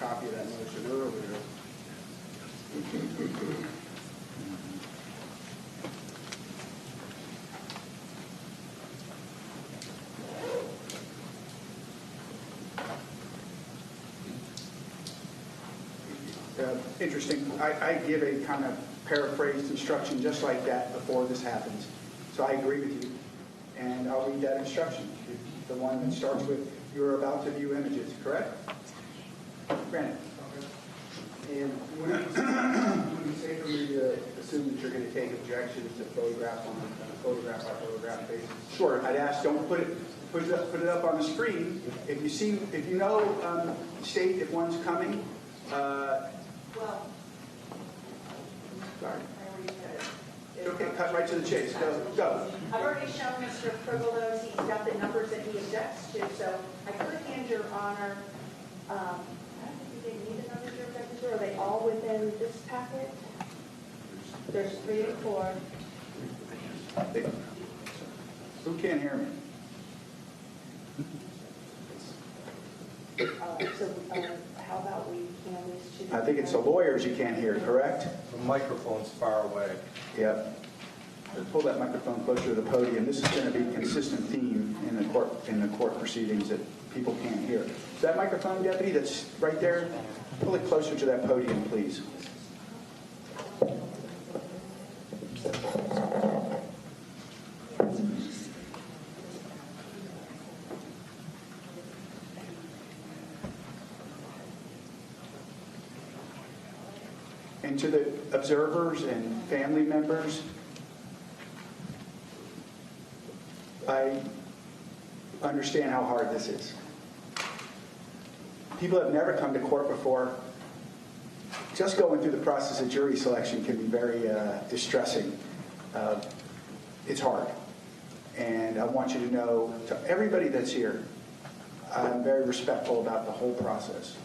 copy of that motion earlier. Interesting. I give a kind of paraphrased instruction just like that before this happens. So I agree with you. And I'll read that instruction. The one that starts with, you're about to view images, correct? Granted. And when you say for me to assume that you're going to take objections to photographs on a photograph by photograph basis? Sure. I'd ask don't put it up on the screen. If you know, state if one's coming. Well, sorry. I already said it. Okay, cut right to the chase. Go. I've already shown Mr. Pribble those. He's got the numbers that he objects to. So I could hand Your Honor, I don't think you need the numbers you're objecting to. Are they all within this packet? There's 3 and 4. Who can't hear me? How about we hand these to... I think it's the lawyers you can't hear, correct? The microphone's far away. Yep. Pull that microphone closer to the podium. This is going to be a consistent theme in the court proceedings that people can't hear. Is that microphone, Deputy, that's right there? Pull it closer to that podium, please. And to the observers and family members, I understand how hard this is. People have never come to court before. Just going through the process of jury selection can be very distressing. It's hard. And I want you to know, to everybody that's here, I'm very respectful about the whole process.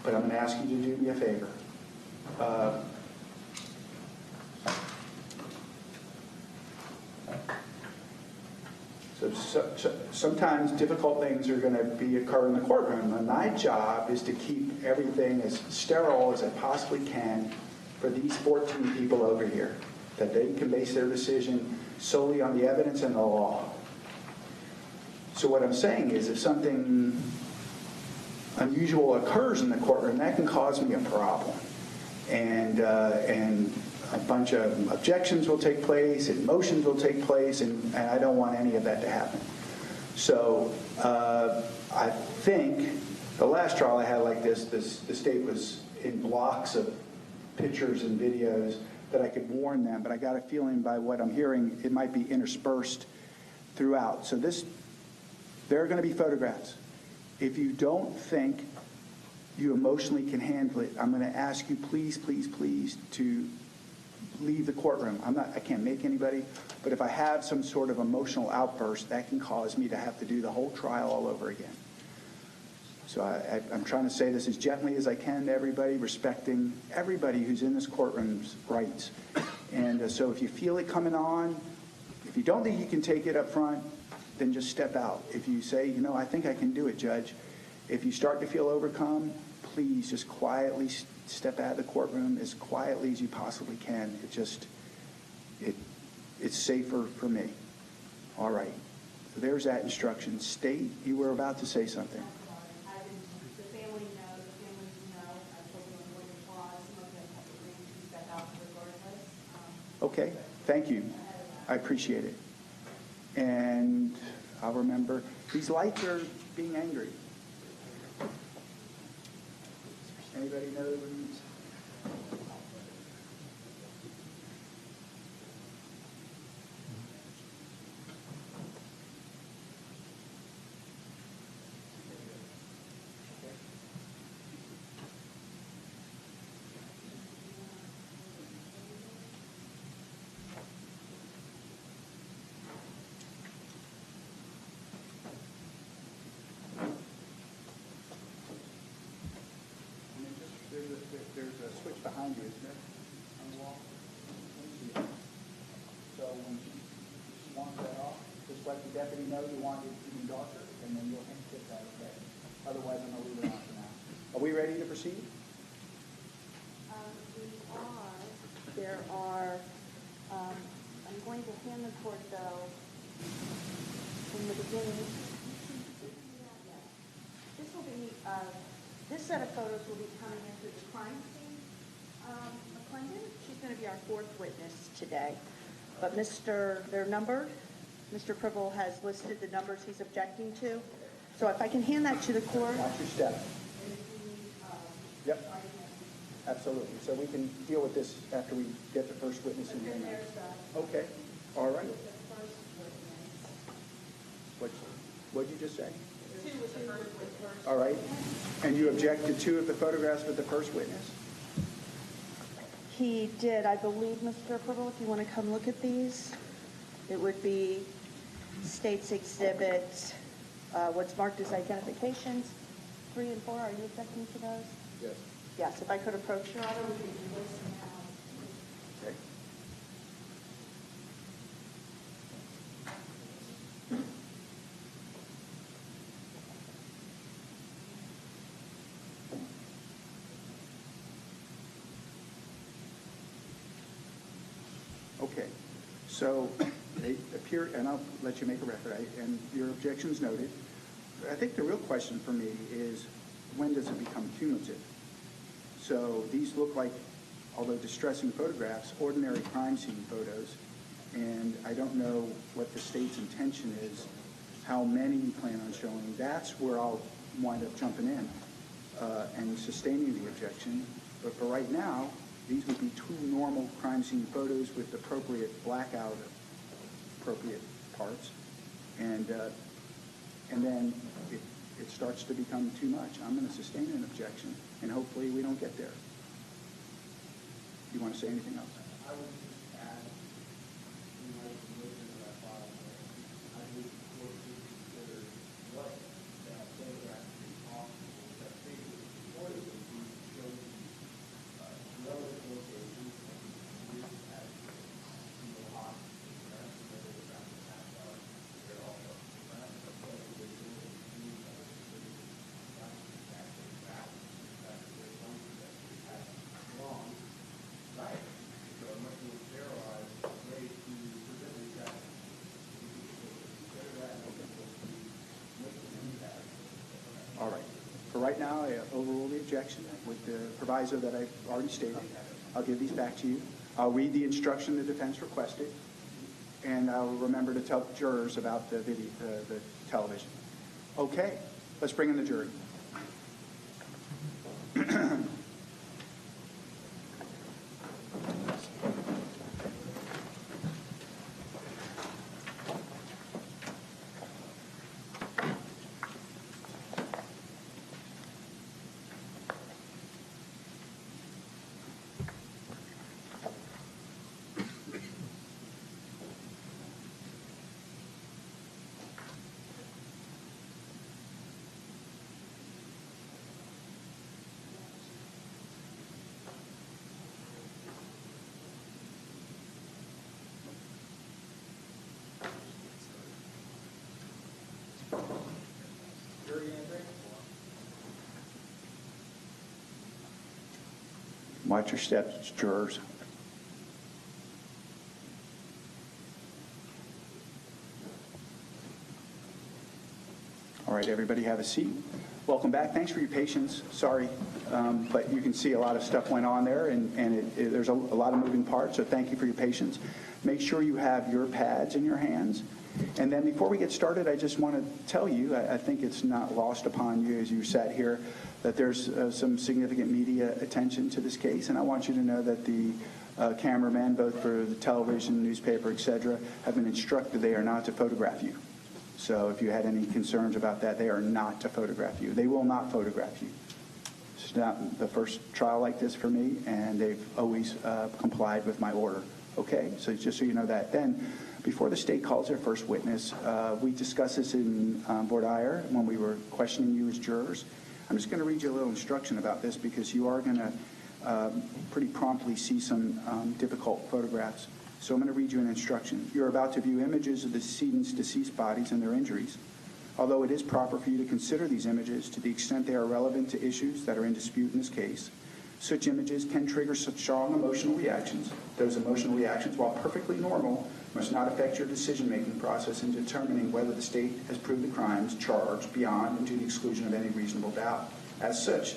But I'm going to ask you to do me a favor. So sometimes difficult things are going to occur in the courtroom, and my job is to keep everything as sterile as I possibly can for these 14 people over here, that they can base their decision solely on the evidence and the law. So what I'm saying is, if something unusual occurs in the courtroom, that can cause me a problem. And a bunch of objections will take place, and motions will take place, and I don't want any of that to happen. So I think the last trial I had like this, the state was in blocks of pictures and videos that I could warn them, but I got a feeling by what I'm hearing, it might be interspersed throughout. So there are going to be photographs. If you don't think you emotionally can handle it, I'm going to ask you, please, please, please, to leave the courtroom. I can't make anybody, but if I have some sort of emotional outburst, that can cause me to have to do the whole trial all over again. So I'm trying to say this as gently as I can to everybody, respecting everybody who's in this courtroom's rights. And so if you feel it coming on, if you don't think you can take it up front, then just step out. If you say, I think I can do it, Judge. If you start to feel overcome, please just quietly step out of the courtroom as quietly as you possibly can. It's safer for me. All right. So there's that instruction. State, you were about to say something. The family knows. The families know. I told them when you pause, some of them have agreed to step out regardless. Okay. Thank you. I appreciate it. And I'll remember, these lights are being angry. Anybody know the reasons? There's a switch behind you, isn't there? On the wall? So when she wants that off, just let the deputy know you want it even darker, and then you'll hit that, okay? Otherwise, I'm going to leave it on for now. ready to proceed? We are. There are, I'm going to hand the court, though, in the beginning. This will be, this set of photos will be coming into the crime scene. McClendon, she's going to be our fourth witness today. But they're numbered. Mr. Pribble has listed the numbers he's objecting to. So if I can hand that to the court. Watch your step. Yep. Absolutely. So we can deal with this after we get the first witness in here. Okay. All right. What'd you just say? Two was the first. All right. And you object to two of the photographs with the first witness? He did, I believe, Mr. Pribble, if you want to come look at these. It would be State's Exhibit, what's marked as identifications, 3 and 4. Are you objecting to those? Yes. Yes, if I could approach Your Honor. Okay. Okay, so they appear, and I'll let you make a record, and your objection's noted. I think the real question for me is, when does it become cumulative? So these look like, although distressing photographs, ordinary crime scene photos, and I don't know what the state's intention is, how many you plan on showing. That's where I'll wind up jumping in and sustaining the objection. But for right now, these would be two normal crime scene photos with appropriate blackout, appropriate parts, and then it starts to become too much. I'm going to sustain an objection, and hopefully we don't get there. You want to say anything else? I would just add, in my submission that I filed, I would look to consider what photographs would be possible that basically reportedly we showed relative locations and use as single hot around the half hour. They're also around the All right. For right now, I overrule the objection with the proviso that I've already stated. I'll give these back to you. I'll read the instruction the defense requested, and I'll remember to tell jurors about the video, the television. Okay, let's bring in the jury. Watch your steps, jurors. All right, everybody have a seat. Welcome back. Thanks for your patience. Sorry, but you can see a lot of stuff went on there, and there's a lot of moving parts, so thank you for your patience. Make sure you have your pads in your hands. And then before we get started, I just want to tell you, I think it's not lost upon you as you sat here, that there's some significant media attention to this case, and I want you to know that the cameramen, both for the television, newspaper, etc., have been instructed they are not to photograph you. So if you had any concerns about that, they are not to photograph you. They will not photograph you. It's not the first trial like this for me, and they've always complied with my order. Okay, so just so you know that. Then, before the state calls their first witness, we discussed this in voir dire when we were questioning you as jurors. I'm just going to read you a little instruction about this because you are going to pretty promptly see some difficult photographs. So I'm going to read you an instruction. You're about to view images of the decedent's deceased bodies and their injuries. Although it is proper for you to consider these images to the extent they are relevant to issues that are in dispute in this case, such images can trigger such strong emotional reactions. Those emotional reactions, while perfectly normal, must not affect your decision-making process in determining whether the state has proved the crimes charged beyond and to the exclusion of any reasonable doubt. As such,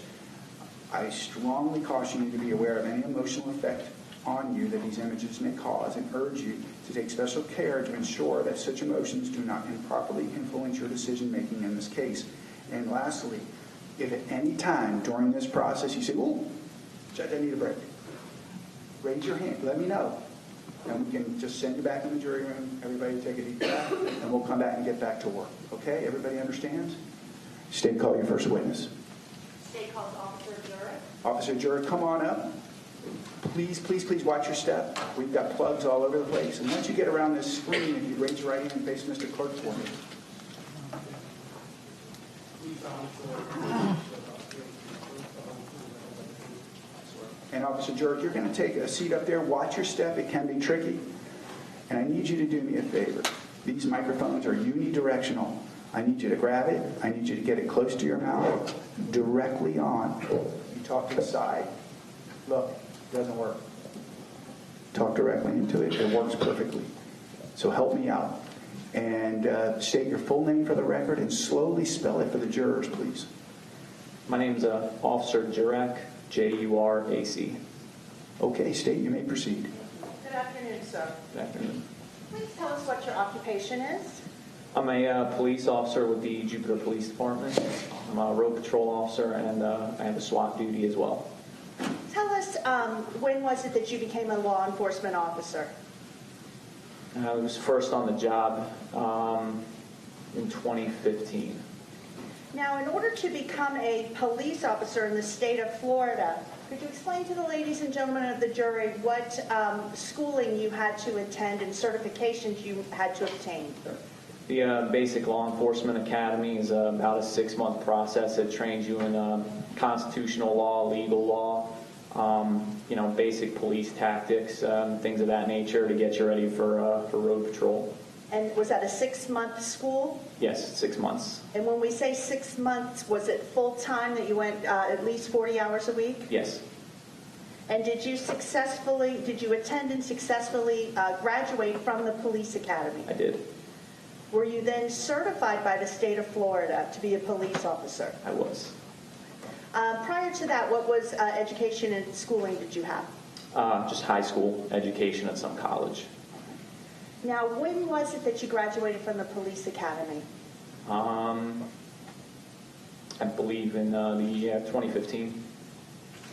I strongly caution you to be aware of any emotional effect on you that these images may cause and urge you to take special care to ensure that such emotions do not improperly influence your decision-making in this case. And lastly, if at any time during this process you say, "Ooh, Judge, I need a break," raise your hand. Let me know. And we can just send you back in the jury room. Everybody take a deep breath, and we'll come back and get back to work. Okay? Everybody understands? State, call your first witness. State calls Officer Jurac. Officer Jurac, come on up. Please, please, please watch your step. We've got plugs all over the place. And once you get around this screen, if you raise your right hand and face Mr. Clerk for me. And Officer Jurac, you're going to take a seat up there. Watch your step. It can be tricky. And I need you to do me a favor. These microphones are unidirectional. I need you to grab it. I need you to get it close to your mouth, directly on. You talk to the side. Look, it doesn't work. Talk directly into it. It works perfectly. So help me out. And state your full name for the record and slowly spell it for the jurors, please. My name's Officer Jurac, Jurac. Okay, State, you may proceed. Good afternoon, sir. Good afternoon. Please tell us what your occupation is. I'm a police officer with the Jupiter Police Department. I'm a road patrol officer, and I have a SWAT duty as well. Tell us, when was it that you became a law enforcement officer? I was first on the job in 2015. Now, in order to become a police officer in the state of Florida, could you explain to the ladies and gentlemen of the jury what schooling you had to attend and certifications you had to obtain? The Basic Law Enforcement Academy is about a 6-month process. It trains you in constitutional law, legal law, basic police tactics, things of that nature to get you ready for road patrol. And was that a 6-month school? Yes, 6 months. And when we say 6 months, was it full-time that you went at least 40 hours a week? Yes. And did you attend and successfully graduate from the police academy? I did. Were you then certified by the state of Florida to be a police officer? I was. Prior to that, what was education and schooling did you have? Just high school education at some college. Now, when was it that you graduated from the police academy? I believe in the 2015.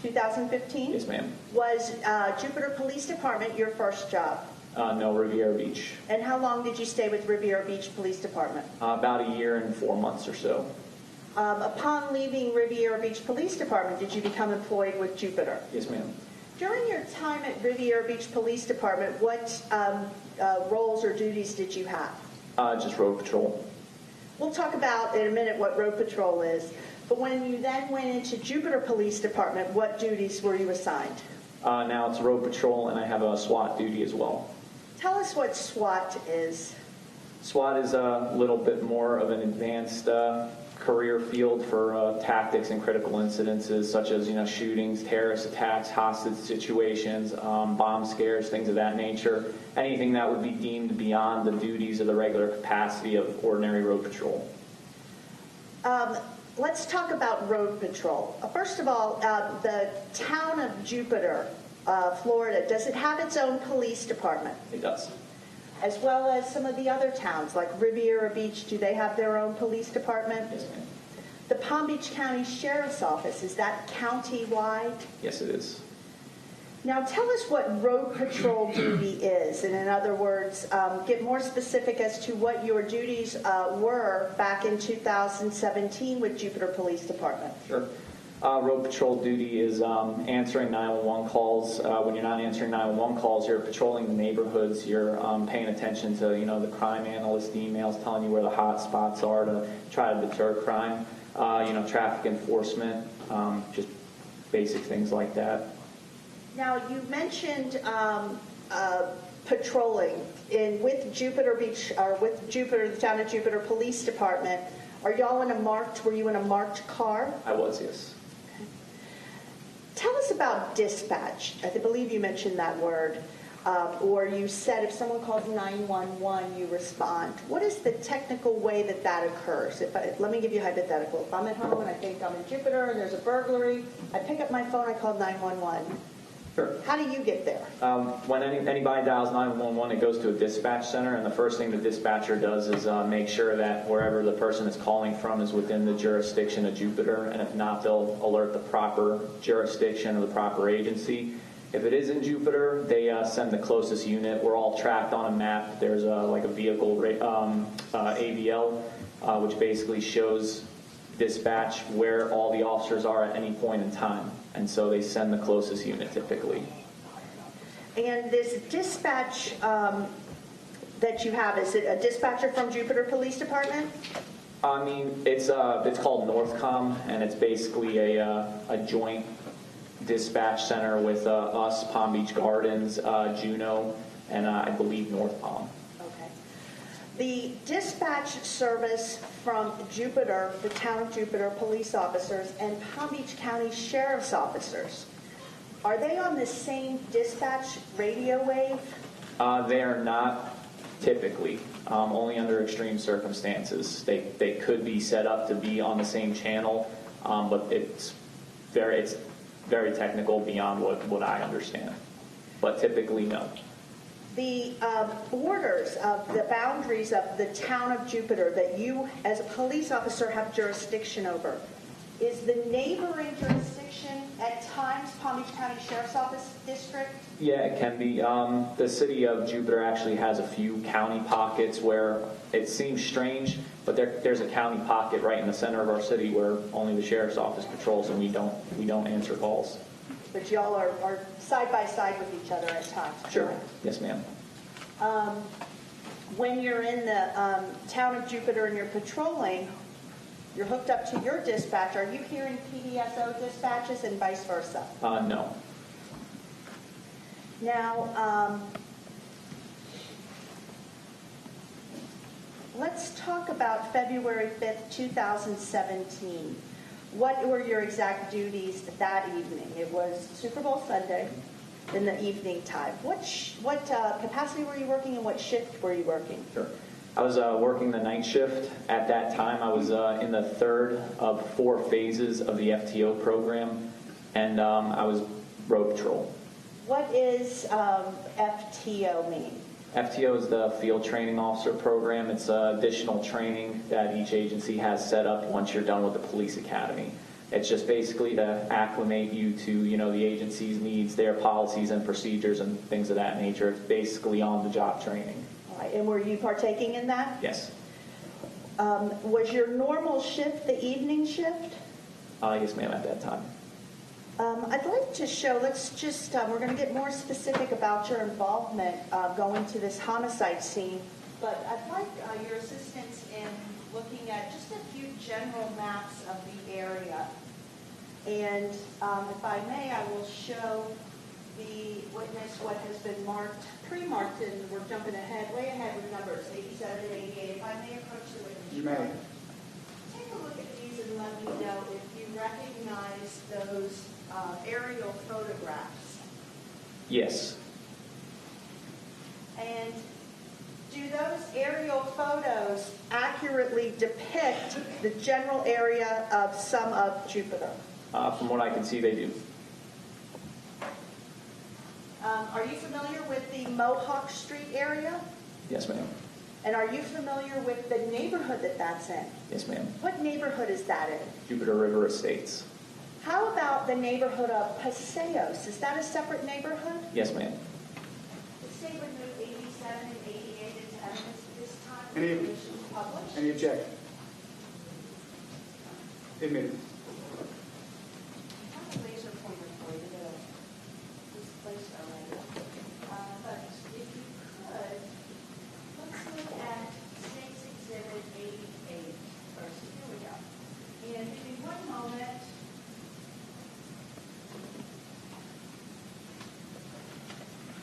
2015? Yes, ma'am. Was Jupiter Police Department your first job? No, Riviera Beach. And how long did you stay with Riviera Beach Police Department? About a year and 4 months or so. Upon leaving Riviera Beach Police Department, did you become employed with Jupiter? Yes, ma'am. During your time at Riviera Beach Police Department, what roles or duties did you have? Just road patrol. We'll talk about in a minute what road patrol is. But when you then went into Jupiter Police Department, what duties were you assigned? Now it's road patrol, and I have a SWAT duty as well. Tell us what SWAT is. SWAT is a little bit more of an advanced career field for tactics and critical incidences such as shootings, terrorist attacks, hostage situations, bomb scares, things of that nature. Anything that would be deemed beyond the duties of the regular capacity of ordinary road patrol. Let's talk about road patrol. First of all, the town of Jupiter, Florida, does it have its own police department? It does. As well as some of the other towns, like Riviera Beach, do they have their own police department? Yes, ma'am. The Palm Beach County Sheriff's Office, is that county-wide? Yes, it is. Now tell us what road patrol duty is, and in other words, get more specific as to what your duties were back in 2017 with Jupiter Police Department. Sure. Road patrol duty is answering 911 calls. When you're not answering 911 calls, you're patrolling the neighborhoods. You're paying attention to the crime analyst emails telling you where the hot spots are to try to deter crime. Traffic enforcement, just basic things like that. Now you mentioned patrolling with Jupiter Beach, or with Jupiter, the town of Jupiter Police Department, were you in a marked car? I was, yes. Tell us about dispatch. I believe you mentioned that word. Or you said if someone calls 911, you respond. What is the technical way that occurs? Let me give you a hypothetical. If I'm at home and I think I'm in Jupiter and there's a burglary, I pick up my phone, I call 911. Sure. How do you get there? When anybody dials 911, it goes to a dispatch center, and the first thing the dispatcher does is make sure that wherever the person is calling from is within the jurisdiction of Jupiter, and if not, they'll alert the proper jurisdiction or the proper agency. If it is in Jupiter, they send the closest unit. We're all tracked on a map. There's like a vehicle AVL, which basically shows dispatch where all the officers are at any point in time. And so they send the closest unit typically. And this dispatch that you have, is it a dispatcher from Jupiter Police Department? I mean, it's called Northcom, and it's basically a joint dispatch center with us, Palm Beach Gardens, Juneau, and I believe North Palm. Okay. The dispatch service from Jupiter, the town of Jupiter police officers, and Palm Beach County sheriff's officers, are they on the same dispatch radio wave? They are not typically, only under extreme circumstances. They could be set up to be on the same channel, but it's very technical beyond what I understand. But typically, no. The borders of the boundaries of the town of Jupiter that you, as a police officer, have jurisdiction over, is the neighboring jurisdiction at times Palm Beach County Sheriff's Office District? Yeah, it can be. The city of Jupiter actually has a few county pockets where it seems strange, but there's a county pocket right in the center of our city where only the sheriff's office patrols, and we don't answer calls. But y'all are side by side with each other at times. Sure. Correct? Yes, ma'am. When you're in the town of Jupiter and you're patrolling, you're hooked up to your dispatch. Are you hearing PDSO dispatches and vice versa? No. Now, let's talk about February 5th, 2017. What were your exact duties that evening? It was Super Bowl Sunday in the evening time. What capacity were you working and what shift were you working? Sure. I was working the night shift. At that time, I was in the third of 4 phases of the FTO program, and I was road patrol. What is FTO mean? FTO is the Field Training Officer Program. It's additional training that each agency has set up once you're done with the police academy. It's just basically to acclimate you to, the agency's needs, their policies and procedures and things of that nature. It's basically on-the-job training. All right, and were you partaking in that? Yes. Was your normal shift the evening shift? Yes, ma'am, at that time. I'd like to show, we're going to get more specific about your involvement going to this homicide scene, but I'd like your assistance in looking at just a few general maps of the area. And if I may, I will show the witness what has been pre-marked, and we're jumping way ahead with numbers, 87 and 88. If I may approach the witness. You may. Take a look at these and let me know if you recognize those aerial photographs. Yes. And do those aerial photos accurately depict the general area of some of Jupiter? From what I can see, they do. Are you familiar with the Mohawk Street area? Yes, ma'am. And are you familiar with the neighborhood that's in? Yes, ma'am. What neighborhood is that in? Jupiter River Estates. How about the neighborhood of Paseos? Is that a separate neighborhood? Yes, ma'am. The state would move 87 and 88 into evidence at this time. Any- Resolutions published. Any objection? Admitted. I have a laser pointer for you to displace already. But if you could, let's look at State's Exhibit 88 first. Here we go. And in one moment,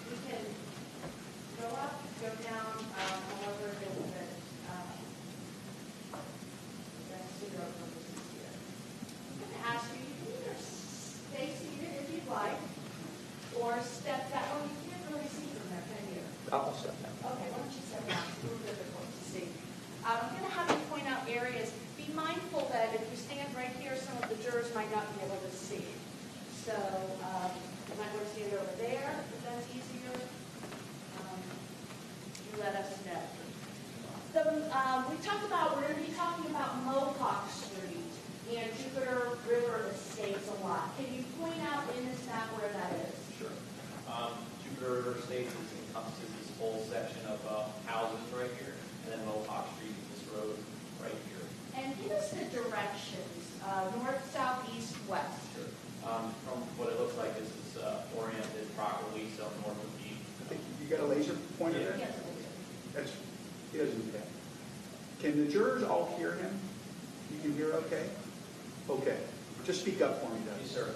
we can not be able to see. So you might want to stand over there if that's easier. You let us know. So we talked about, we're going to be talking about Mohawk Street and Jupiter River Estates a lot. Can you point out in this map where that is? Sure. Jupiter River Estates encompasses this whole section of houses right here, and then Mohawk Street is this road right here. And give us the directions, north, south, east, west. Sure. From what it looks like, this is oriented properly, so north would be. I think you got a laser pointer there? Yes. That's, he doesn't do that. Can the jurors all hear him? You can hear okay? Okay. Just speak up for me, though. Yes, sir.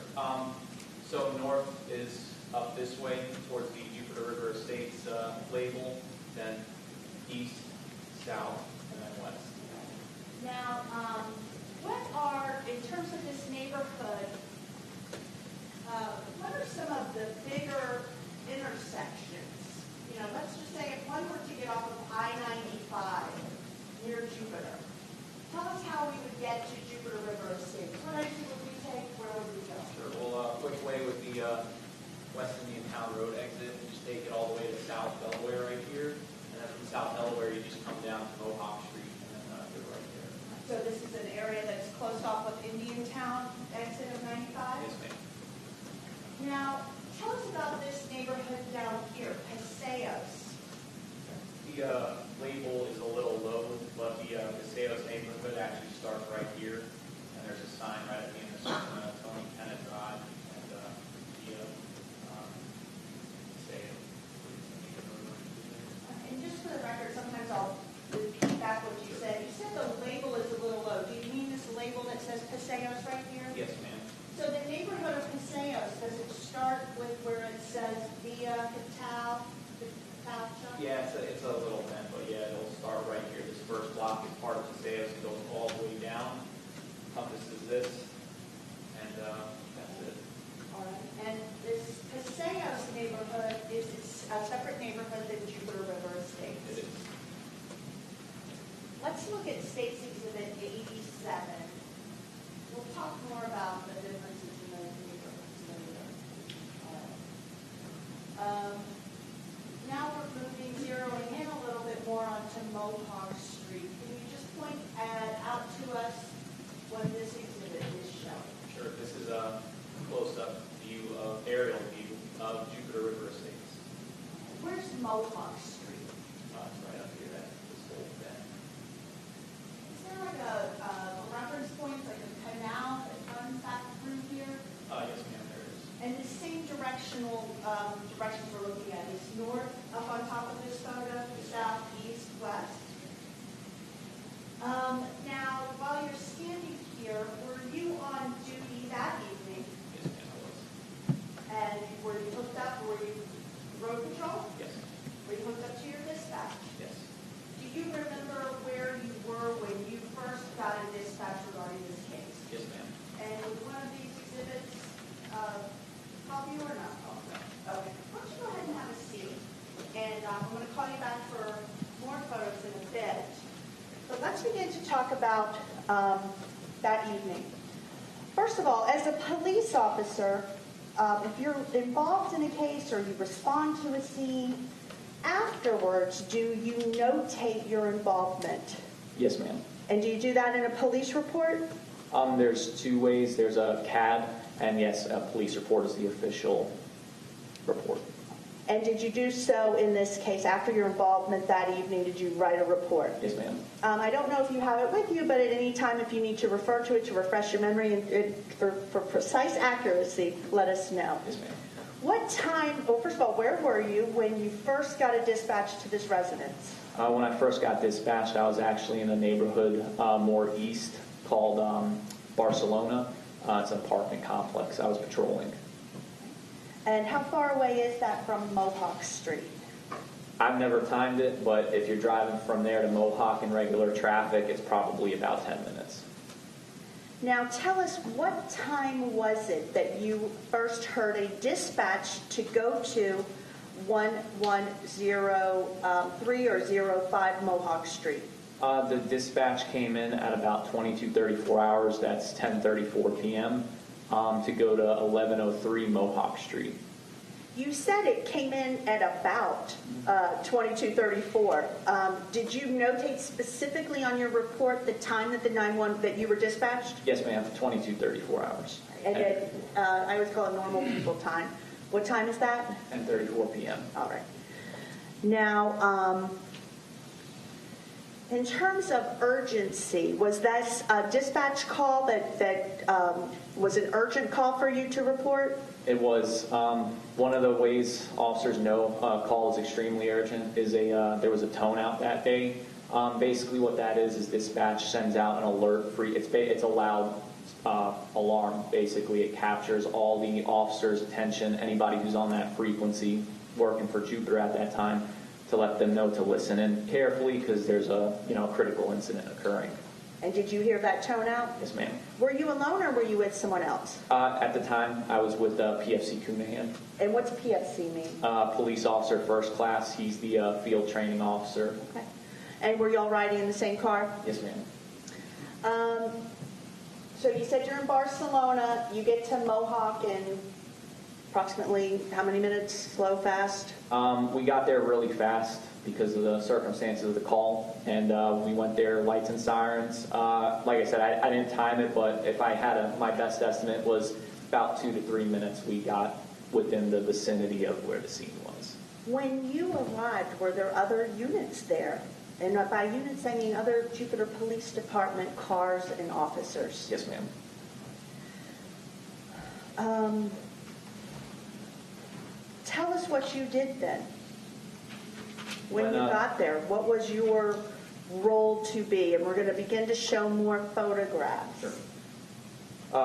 So north is up this way towards the Jupiter River Estates label, then east, south, and then west. Now, what are, in terms of this neighborhood, what are some of the bigger intersections? You know, let's just say if one were to get off of I-95 near Jupiter, tell us how we would get to Jupiter River Estates. What exit would we take? Where would we go? Sure. Well, quick way with the West Indian Town Road exit, you just take it all the way to South Delaware right here, and then from South Delaware you just come down to Mohawk Street, and then you're right there. So this is an area that's close off of Indian Town, exit of 95? Yes, ma'am. Now, tell us about this neighborhood down here, Paseos. The label is a little low, but the Paseos neighborhood actually starts right here, and there's a sign right at the intersection of Tony Kennett Drive and Paseos. And just for the record, sometimes I'll repeat back what you said. You said the label is a little low. Do you mean this label that says Paseos right here? Yes, ma'am. So the neighborhood of Paseos, does it start with where it says Via Catal? Yeah, it's a little bend, but yeah, it'll start right here. This first block is part of Paseos. It goes all the way down, encompasses this, and that's it. All right. And this Paseos neighborhood is a separate neighborhood than Jupiter River Estates. It is. Let's look at State's Exhibit 87. We'll talk more about the differences in those neighborhoods later. Now we're zeroing in a little bit more onto Mohawk Street. Can you just point out to us what this exhibit is showing? Sure. This is a close-up view of aerial view of Jupiter River Estates. Where's Mohawk Street? It's right up here at this whole bend. Is there like a reference point, like a canal that runs back through here? Yes, ma'am, there is. And the same directions we're looking at is north up on top of this photo, south, east, west. Now, while you're standing here, were you on duty that evening? Yes, ma'am, I was. And were you hooked up? Were you road patrol? Yes. Were you hooked up to your dispatch? Yes. Do you remember where you were when you first got a dispatch regarding this case? Yes, ma'am. And would one of these exhibits help you or not? Okay. Why don't you go ahead and have a seat? And I'm going to call you back for more photos in a bit. But let's begin to talk about that evening. First of all, as a police officer, if you're involved in a case or you respond to a scene, afterwards, do you notate your involvement? Yes, ma'am. And do you do that in a police report? There's two ways. There's a CAD, and yes, a police report is the official report. And did you do so in this case after your involvement that evening? Did you write a report? Yes, ma'am. I don't know if you have it with you, but at any time if you need to refer to it to refresh your memory and for precise accuracy, let us know. Yes, ma'am. What time, well, first of all, where were you when you first got a dispatch to this residence? When I first got dispatched, I was actually in a neighborhood more east called Barcelona. It's an apartment complex. I was patrolling. And how far away is that from Mohawk Street? I've never timed it, but if you're driving from there to Mohawk in regular traffic, it's probably about 10 minutes. Now tell us, what time was it that you first heard a dispatch to go to 1103 or 05 Mohawk Street? The dispatch came in at about 22:34 hours. That's 10:34 p.m. to go to 1103 Mohawk Street. You said it came in at about 22:34. Did you notate specifically on your report the time that that you were dispatched? Yes, ma'am, 22:34 hours. And I always call it normal people time. What time is that? 10:34 p.m. All right. Now, in terms of urgency, was that a dispatch call that was an urgent call for you to report? It was. One of the ways officers know a call is extremely urgent is there was a tone out that day. Basically what that is dispatch sends out an alert it's a loud alarm. Basically it captures all the officers' attention, anybody who's on that frequency working for Jupiter at that time, to let them know to listen in carefully because there's a critical incident occurring. And did you hear that tone out? Yes, ma'am. Were you alone or were you with someone else? At the time, I was with PFC Cunahan. And what's PFC mean? Police officer first class. He's the field training officer. Okay. And were y'all riding in the same car? Yes, ma'am. So you said you're in Barcelona. You get to Mohawk in approximately how many minutes? Slow, fast? We got there really fast because of the circumstances of the call, and we went there lights and sirens. Like I said, I didn't time it, but if I had my best estimate was about 2 to 3 minutes we got within the vicinity of where the scene was. When you arrived, were there other units there? And by units, I mean other Jupiter Police Department cars and officers. Yes, ma'am. Tell us what you did then. When When, you uh, got there, what was your role to be? And we're going to begin to show more photographs. Sure.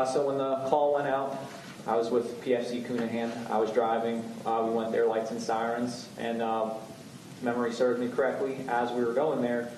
So when the call went out, I was with PFC Cunahan. I was driving. We went there, lights and sirens. And memory serves me correctly, as we were going there,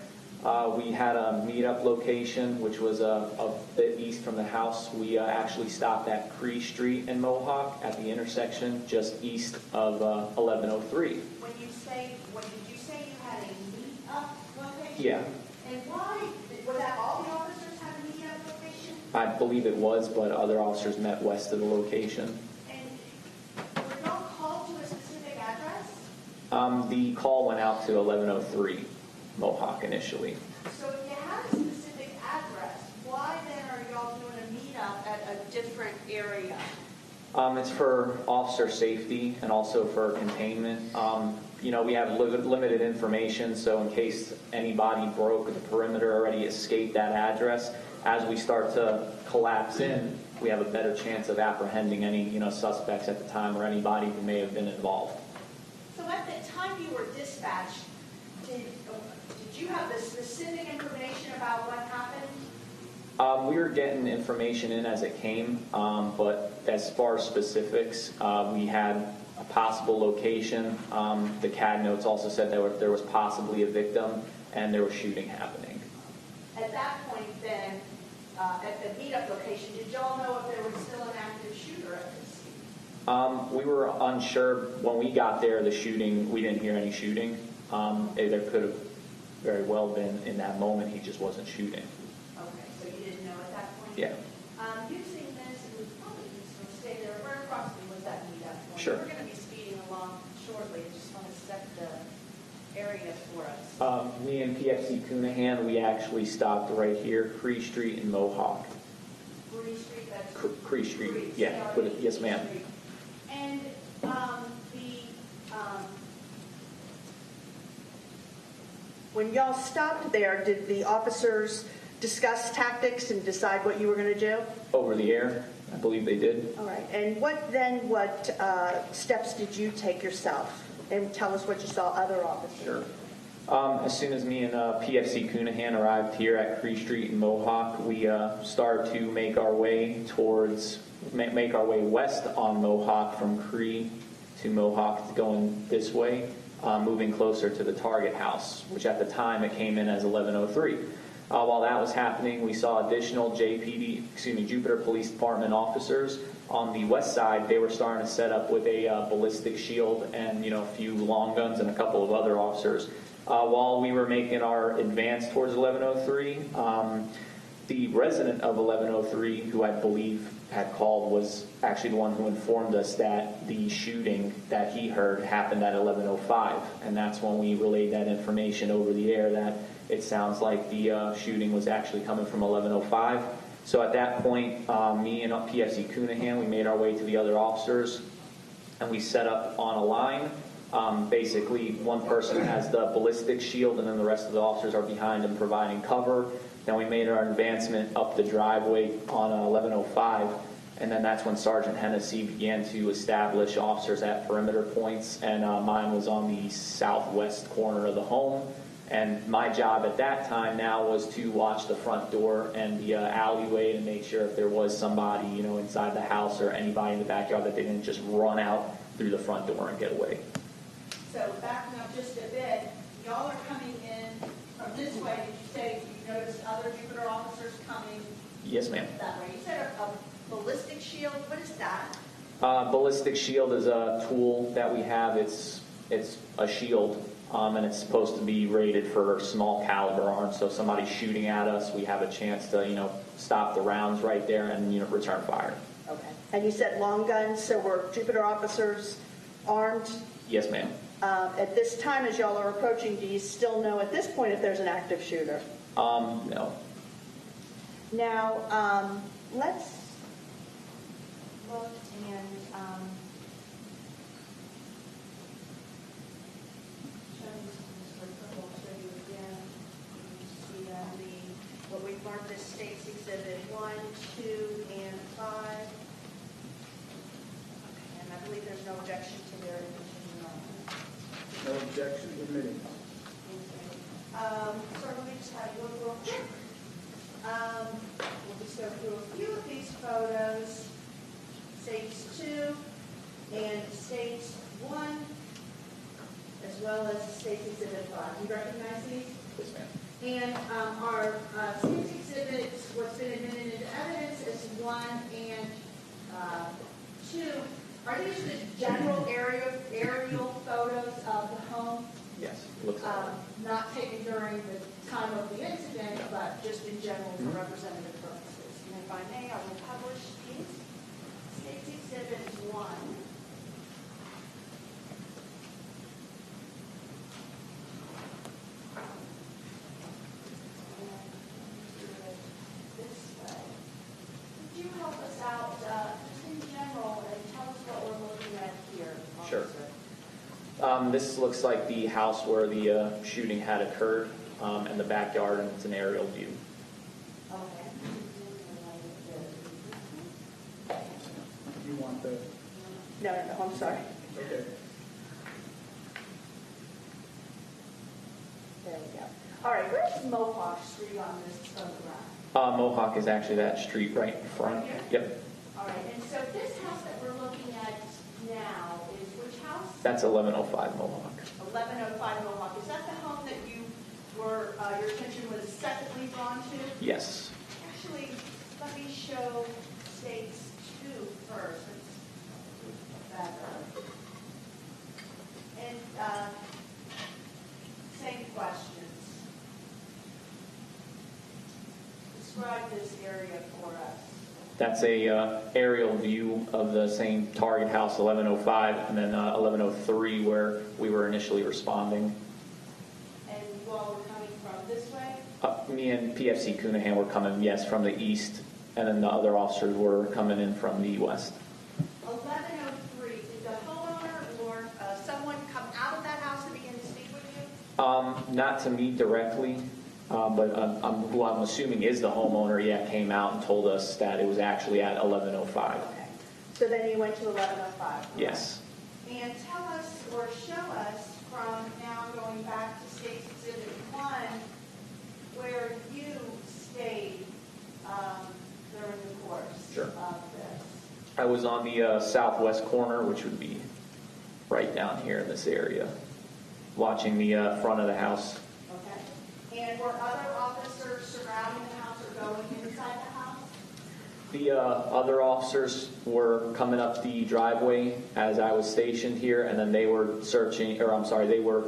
we had a meetup location, which was a bit east from the house. We actually stopped at Cree Street in Mohawk at the intersection just east of 1103. When did you say you had a meetup location? Yeah, And why? Was that all the officers had a meetup location? I believe it was, but other officers met west of the location. And were y'all called to a specific address? The call went out to 1103 Mohawk initially. So if you had a specific address, why then are y'all doing a meetup at a different area? It's for officer safety and also for containment. We have limited information, so in case anybody broke the perimeter or already escaped that address, as we start to collapse in, we have a better chance of apprehending any suspects at the time or anybody who may have been involved. So at the time you were dispatched, did you have the specific information about what happened? We were getting information in as it came, but as far as specifics, we had a possible location. The CAD notes also said that there was possibly a victim and there was shooting happening. At that point then, at the meetup location, did y'all know if there was still an active shooter at the scene? We were unsure. When we got there, the shooting, we didn't hear any shooting. There could have very well been in that moment, he just wasn't shooting. Okay, so you didn't know at that point? Yeah. Using this, it was probably useful to stay there. Where approximately was that meetup point? Sure. We're going to be speeding along shortly. I just want to set the areas for us. Me and PFC Cunahan, we actually stopped right here, Cree Street in Mohawk. Bree Street, that's... Cree Street, Bree, yeah. Yes, ma'am. And when y'all stopped there, did the officers discuss tactics and decide what you were going to do? Over the air, I believe they did. All right. And what steps did you take yourself? And tell us what you saw other officers. Sure. As soon as me and PFC Cunahan arrived here at Cree Street in Mohawk, we started to make our way west on Mohawk from Cree to Mohawk, going this way, moving closer to the target house, which at the time it came in as 1103. While that was happening, we saw additional Jupiter Police Department officers on the west side. They were starting to set up with a ballistic shield and a few long guns and a couple of other officers. While we were making our advance towards 1103, the resident of 1103, who I believe had called was actually the one who informed us that the shooting that he heard happened at 11:05, and that's when we relayed that information over the air that it sounds like the shooting was actually coming from 11:05. So at that point, me and PFC Cunahan, we made our way to the other officers, and we set up on a line. Basically, one person has the ballistic shield, and then the rest of the officers are behind him providing cover. Then we made our advancement up the driveway on 11:05, and then that's when Sergeant Hennessy began to establish officers at perimeter points, and mine was on the southwest corner of the home. And my job at that time now was to watch the front door and the alleyway to make sure if there was somebody, inside the house or anybody in the backyard that they didn't just run out through the front door and get away. So backing up just a bit, y'all are coming in from this way. Did you say you noticed other Jupiter officers coming Yes, ma'am. that way? You said a ballistic shield. What is that? Ballistic shield is a tool that we have. It's a shield, and it's supposed to be rated for small caliber arms. So if somebody's shooting at us, we have a chance to, stop the rounds right there and return fire. Okay. And you said long guns, so were Jupiter officers armed? Yes, ma'am. At this time, as y'all are approaching, do you still know at this point if there's an active shooter? No. Now, let's look and show you again. You see what we've marked as States Exhibit 1, 2, and 5. Okay, and I believe there's no objection to their admission. No objection admitted. So let me just have you look real quick. We'll just go through a few of these photos. States 2 and States 1, as well as States Exhibit 5. You recognize these? Yes, ma'am. And our States Exhibits, what's been admitted into evidence is 1 and 2. Are these the general aerial photos of the home? Yes. Looks like it. Not taken during the time of the incident, but just in general for representative purposes. And if I may, I will publish these. States Exhibit 1. This way. Could you help us out just in general and tell us what we're looking at here? Sure. Officer? This looks like the house where the shooting had occurred, and the backyard, and it's an aerial view. Okay. You want the, No, I'm sorry. okay. There we go. All right, where's Mohawk Street on this photograph? Mohawk is actually that street right in front. Right here? Yep. All right, and so this house that we're looking at now is which house? That's 1105 Mohawk. 1105 Mohawk. Is that the home that you were, your attention was secondly drawn to? Yes. Actually, let me show States 2 first. Let's back up. And same questions. Describe this area for us. That's a aerial view of the same target house, 1105, and then 1103, where we were initially responding. And you all were coming from this way? Me and PFC Cunahan were coming, yes, from the east, and then the other officers were coming in from the west. 1103, did the homeowner or someone come out of that house and begin to speak with you? Not to me directly, but who I'm assuming is the homeowner, came out and told us that it was actually at 1105. Okay. So then you went to 1105? Yes. And tell us or show us from now going back to States Exhibit 1 where you stayed during the course Sure. of this. I was on the southwest corner, which would be right down here in this area, watching the front of the house. Okay. And were other officers surrounding the house or going inside the house? The other officers were coming up the driveway as I was stationed here, and then they were searching, they were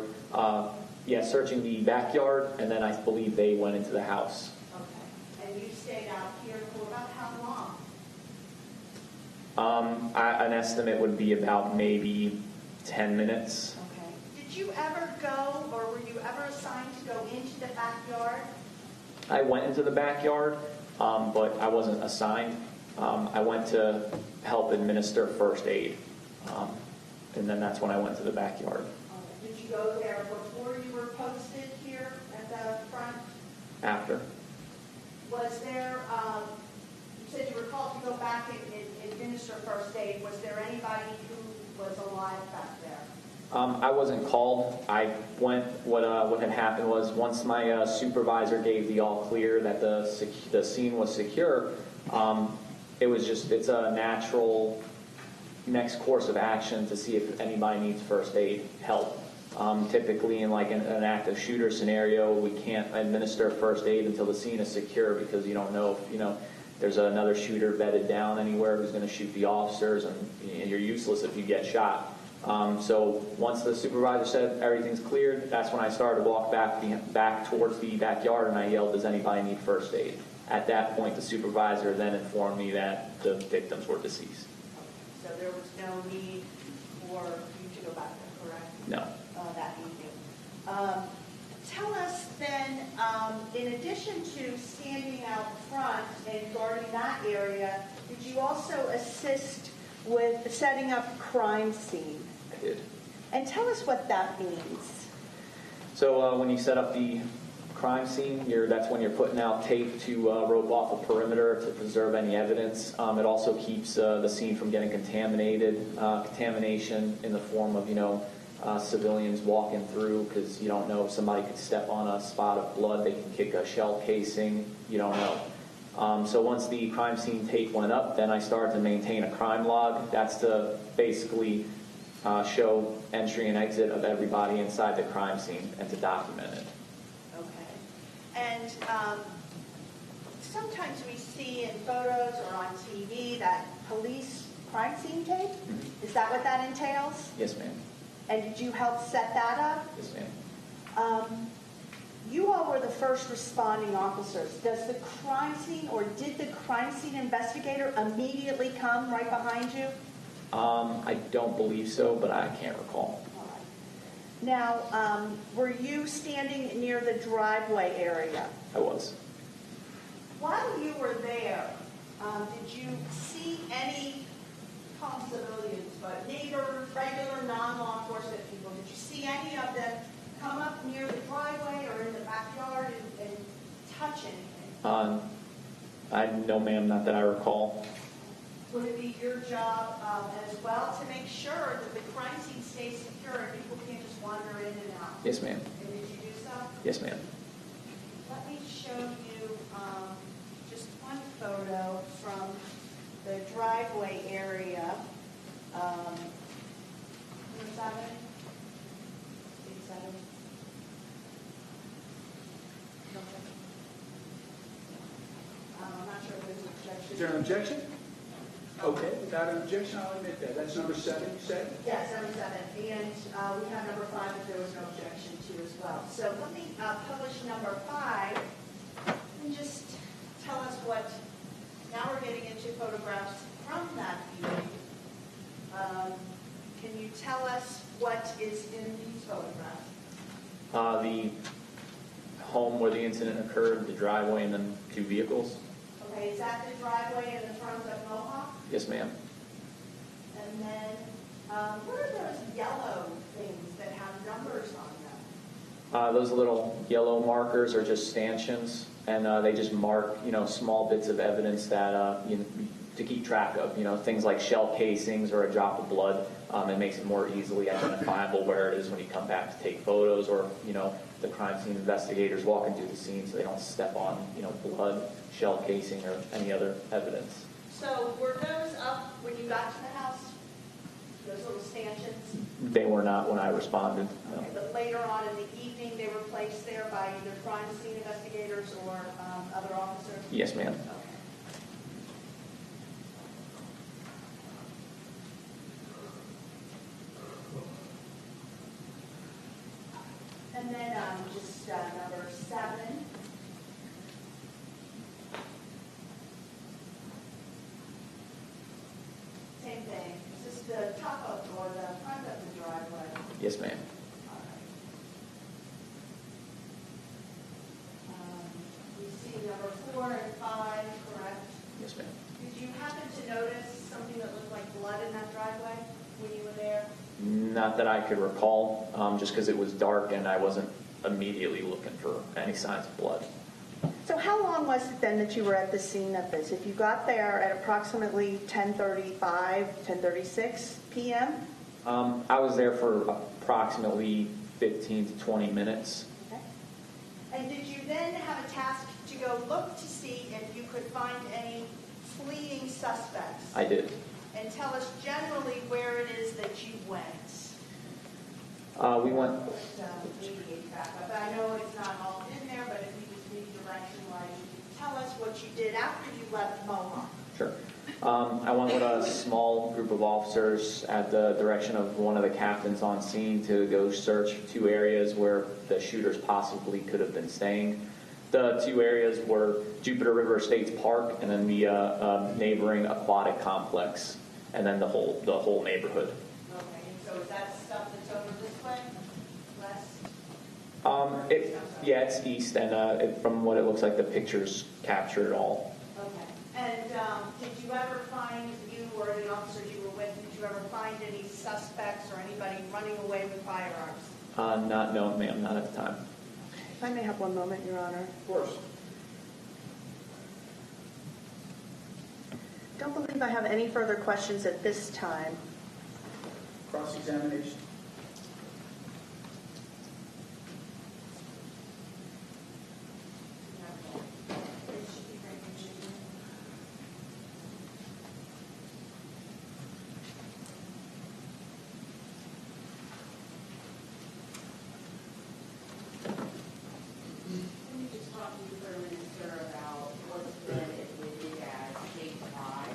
searching the backyard, and then I believe they went into the house. Okay. And you stayed out here for about how long? An estimate would be about maybe 10 minutes. Okay. Did you ever go, or were you ever assigned to go into the backyard? I went into the backyard, but I wasn't assigned. I went to help administer first aid, and then that's when I went to the backyard. Did you go there before you were posted here at the front? After. Was there, you said you were called to go back and administer first aid. Was there anybody who was alive back there? I wasn't called. I went. What had happened was once my supervisor gave the all clear that the scene was secure, it's a natural next course of action to see if anybody needs first aid help. Typically, in like an active shooter scenario, we can't administer first aid until the scene is secure because you don't know if there's another shooter bedded down anywhere who's going to shoot the officers, and you're useless if you get shot. So once the supervisor said everything's cleared, that's when I started to walk back towards the backyard, and I yelled, "Does anybody need first aid?" At that point, the supervisor then informed me that the victims were deceased. So there was no need for you to go back there, correct? No. That evening. Tell us then, in addition to standing out front and guarding that area, did you also assist with setting up a crime scene? I did. And tell us what that means. So when you set up the crime scene, that's when you're putting out tape to rope off a perimeter to preserve any evidence. It also keeps the scene from getting contaminated. Contamination in the form of, civilians walking through, because you don't know if somebody could step on a spot of blood, they can kick a shell casing, you don't know. So once the crime scene tape went up, then I started to maintain a crime log. That's to basically show entry and exit of everybody inside the crime scene and to document it. Okay. And sometimes we see in photos or on TV that police crime scene tape. Is that what that entails? Yes, ma'am. And did you help set that up? Yes, ma'am. You all were the first responding officers. Does the crime scene, or did the crime scene investigator immediately come right behind you? I don't believe so, but I can't recall. All right. Now, were you standing near the driveway area? I was. While you were there, did you see any civilians, but neighbors, regular non-law enforcement people, did you see any of them come up near the driveway or in the backyard and touch anything? No, ma'am, not that I recall. Would it be your job as well to make sure that the crime scene stays secure and people can't just wander in and out? Yes, ma'am. And did you do so? Yes, ma'am. Let me show you just one photo from the driveway area. Number 7? Page 7? I'm not sure if there's an objection. Is there an objection? Okay, without an objection, I'll admit that. That's number 7, you said? Yes, number 7. And we have number 5 if there was no objection to as well. So let me publish number 5 and just tell us what, now we're getting into photographs from that evening. Can you tell us what is in these photographs? The home where the incident occurred, the driveway, and then 2 vehicles. Okay, is that the driveway in the front of Mohawk? Yes, ma'am. And then, what are those yellow things that have numbers on them? Those little yellow markers are just stanchions, and they just mark, small bits of evidence that to keep track of. Things like shell casings or a drop of blood. It makes it more easily identifiable where it is when you come back to take photos, or the crime scene investigators walking through the scene so they don't step on blood, shell casing, or any other evidence. So were those up when you got to the house? Those little stanchions? They were not when I responded. No. Okay, but later on in the evening, they were placed there by either crime scene investigators or other officers? Yes, ma'am. Okay. And then just number 7. the top of, or the front of the driveway? Yes, ma'am. All right. You see number 4 and 5, correct? Yes, ma'am. Did you happen to notice something that looked like blood in that driveway when you were there? Not that I could recall, just because it was dark and I wasn't immediately looking for any signs of blood. So how long was it then that you were at the scene of this? If you got there at approximately 10:35, 10:36 p.m.? I was there for approximately 15 to 20 minutes. Okay. And did you then have a task to go look to see if you could find any fleeing suspects? I did. And tell us generally where it is that you went. We went. I know it's not all in there, but if you just need direction-wise, tell us what you did after you left Mohawk. Sure. I went with a small group of officers at the direction of one of the captains on scene to go search 2 areas where the shooters possibly could have been staying. The 2 areas were Jupiter River Estates Park and then the neighboring aquatic complex, and then the whole neighborhood. Okay, and so is that stuff that's over this way? West? Yeah, it's east, and from what it looks like, the pictures capture it all. Okay. And did you ever find, you or the officers you were with, did you ever find any suspects or anybody running away with firearms? No, ma'am, not at the time. If I may have one moment, Your Honor. Of course. Don't believe I have any further questions at this time. Cross-examination. Let me just talk to you for a minute, sir, about what's been admitted as Case 5.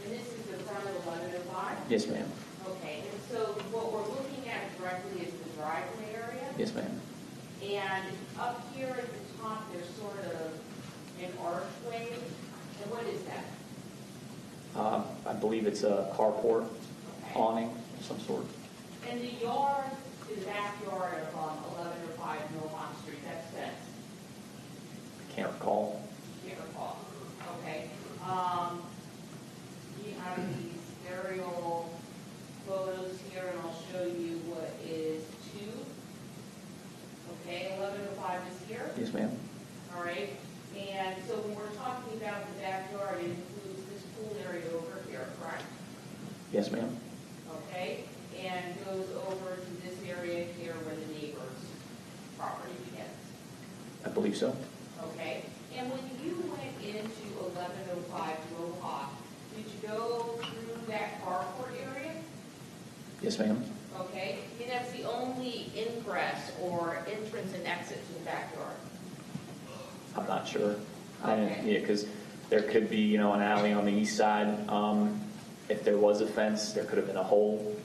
And this is the front of 1105? Yes, ma'am. Okay, and so what we're looking at directly is the driveway area. Yes, ma'am. And up here at the top, there's sort of an archway. And what is that? I believe it's a carport Okay. awning of some sort. And the yard is the backyard of 1105 Mohawk Street. That's fenced. I can't recall. Can't recall. Okay. You have these aerial photos here, and I'll show you what is 2. Okay, 1105 is here. Yes, ma'am. All right. And so when we're talking about the backyard, it includes this pool area over here, correct? Yes, ma'am. Okay. And goes over to this area here where the neighbor's property begins. I believe so. Okay, and when you went into 1105 Mohawk, did you go through that carport area? Yes, ma'am. Okay, and that's the only ingress or entrance and exit to the backyard. I'm not sure. I didn't, Okay. yeah, because there could be, an alley on the east side. If there was a fence, there could have been a hole,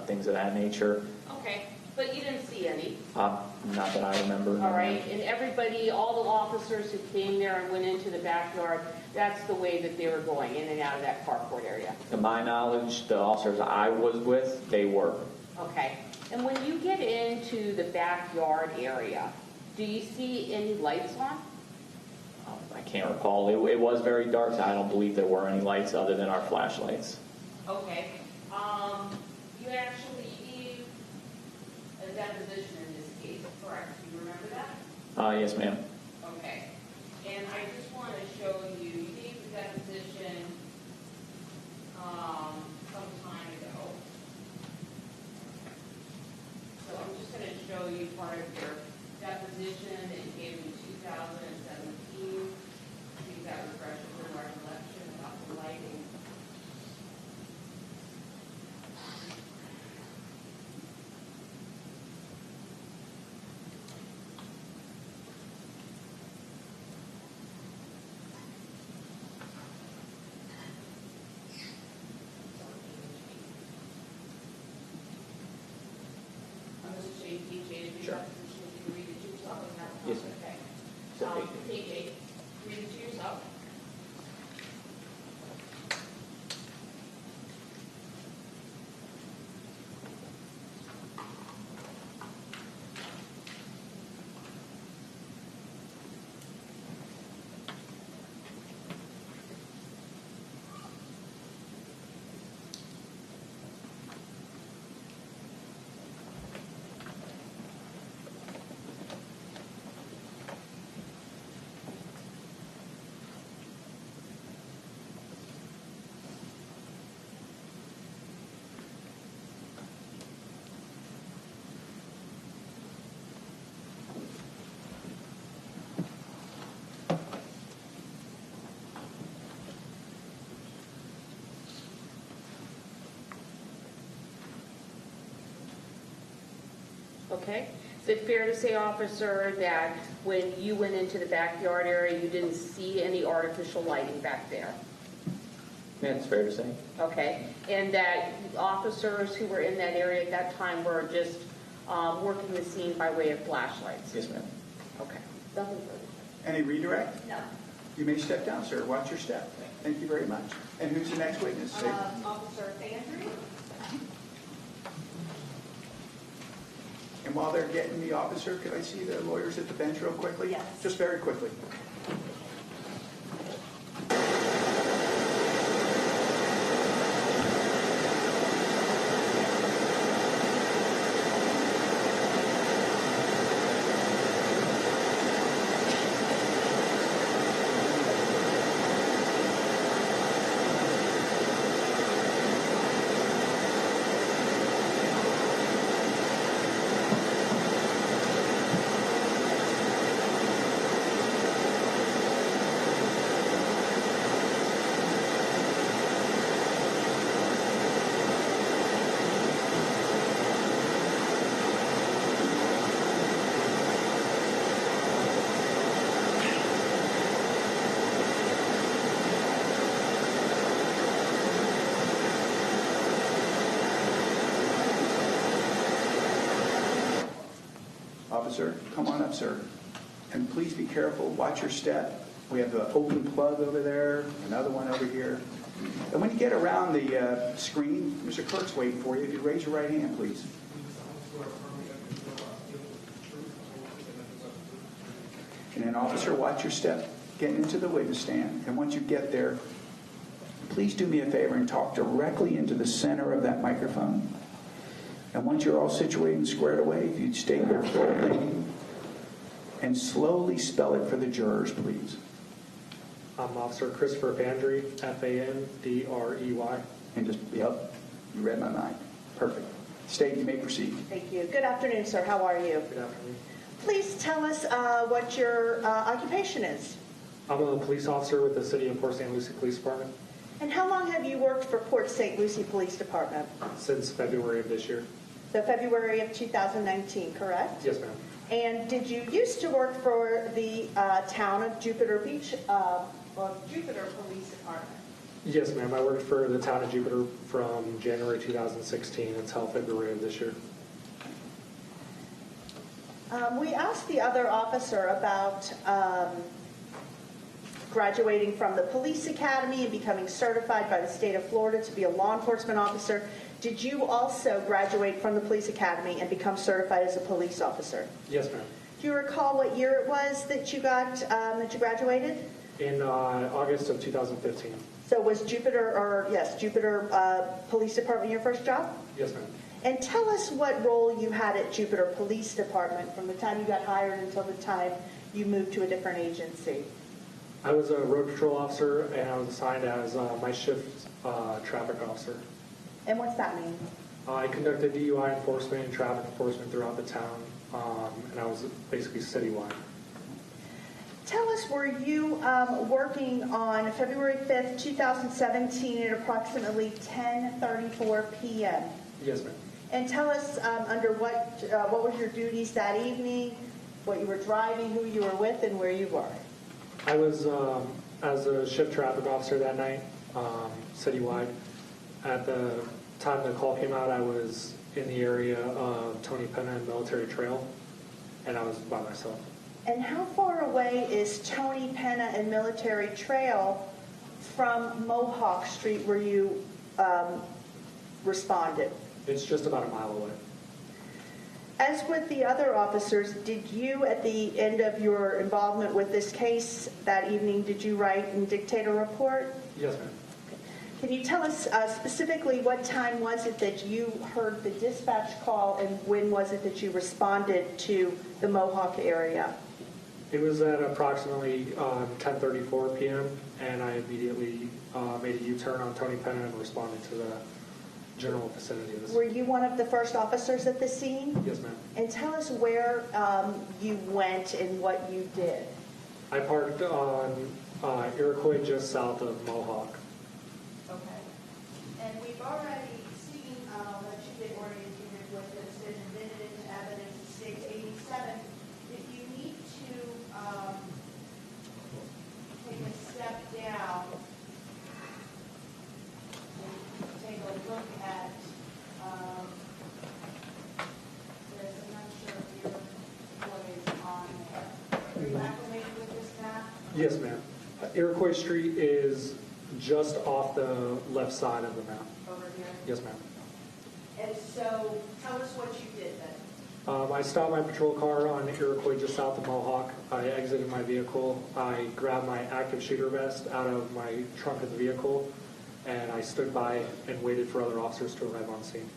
things of that nature. Okay, but you didn't see any. Not that I remember. All right, and everybody, all the officers who came there and went into the backyard, that's the way that they were going, in and out of that carport area. To my knowledge, the officers I was with, they were. Okay, and when you get into the backyard area, do you see any lights on? I can't recall. It was very dark, so I don't believe there were any lights other than our flashlights. Okay. You actually gave a deposition in this case, correct? Do you remember that? Yes, ma'am. Okay. And I just want to show you, you gave the deposition some time ago. So I'm just going to show you part of your deposition that you gave in 2017. See if that refreshes your recollection about the lighting. On this page 8 of your Sure. deposition, you can read it to yourself. Is that Yes, ma'am. okay? So, Page 8, read it to yourself. Okay. Is it fair to say, officer, that when you went into the backyard area, you didn't see any artificial lighting back there? Yeah, it's fair to say. Okay. And that officers who were in that area at that time were just working the scene by way of flashlights? Yes, ma'am. Okay. Nothing further. Any redirect? No. You may step down, sir. Watch your step. Thank you very much. And who's the next witness? Officer Fandrey? And while they're getting the officer, could I see the lawyers at the bench real quickly? Yes. Just very quickly. Officer, come on up, sir. And please be careful. Watch your step. We have an open plug over there, another one over here. And when you get around the screen, Mr. Clerk's waiting for you. If you raise your right hand, please. And then, officer, watch your step getting into the witness stand. And once you get there, please do me a favor and talk directly into the center of that microphone. And once you're all situated and squared away, if you'd state your full name and slowly spell it for the jurors, please. I'm Officer Christopher Fandrey, Fandrey. And just, yep, you read my mind. Perfect. State, you may proceed. Thank you. Good afternoon, sir. How are you? Good afternoon. Please tell us what your occupation is. I'm a police officer with the City of Port St. Lucie Police Department And how long have you worked for Port St. Lucie Police Department? since February of this year. So February of 2019, correct? Yes, ma'am. And did you used to work for the town of Jupiter Beach, or Jupiter Police Department? Yes, ma'am. I worked for the town of Jupiter from January 2016 until February of this year. We asked the other officer about graduating from the police academy and becoming certified by the state of Florida to be a law enforcement officer. Did you also graduate from the police academy and become certified as a police officer? Yes, ma'am. Do you recall what year it was that you got that you graduated? In August of 2015. So was Jupiter Police Department your first job? Yes, ma'am. And tell us what role you had at Jupiter Police Department from the time you got hired until the time you moved to a different agency. I was a road patrol officer, and I was assigned as my shift traffic officer. And what's that mean? I conducted DUI enforcement and traffic enforcement throughout the town, and I was basically citywide. Tell us, were you working on February 5th, 2017 at approximately 10:34 p.m.? Yes, ma'am. And tell us under what were your duties that evening, what you were driving, who you were with, and where you were. I was, as a shift traffic officer that night, citywide. At the time the call came out, I was in the area of Tony Penna and Military Trail, and I was by myself. And how far away is Tony Penna and Military Trail from Mohawk Street where you responded? It's just about a mile away. As with the other officers, did you, at the end of your involvement with this case that evening, did you write and dictate a report? Yes, ma'am. Can you tell us specifically what time was it that you heard the dispatch call and when was it that you responded to the Mohawk area? It was at approximately 10:34 p.m., and I immediately made a U-turn on Tony Penna and responded to the general vicinity of the Were scene. you one of the first officers at the scene? Yes, ma'am. And tell us where you went and what you did. I parked on Iroquois just south of Mohawk. Okay. And we've already seen that you did oriented with this and admitted into evidence 7, if you need to take a step down, and take a look at this. I'm not sure if what is on there. Are you acclimated with this map? Yes, ma'am. Iroquois Street is just off the left side of the map. Over here? Yes, ma'am. And so tell us what you did then. I stopped my patrol car on Iroquois just south of Mohawk. I exited my vehicle. I grabbed my active shooter vest out of my trunk of the vehicle, and I stood by and waited for other officers to arrive on scene.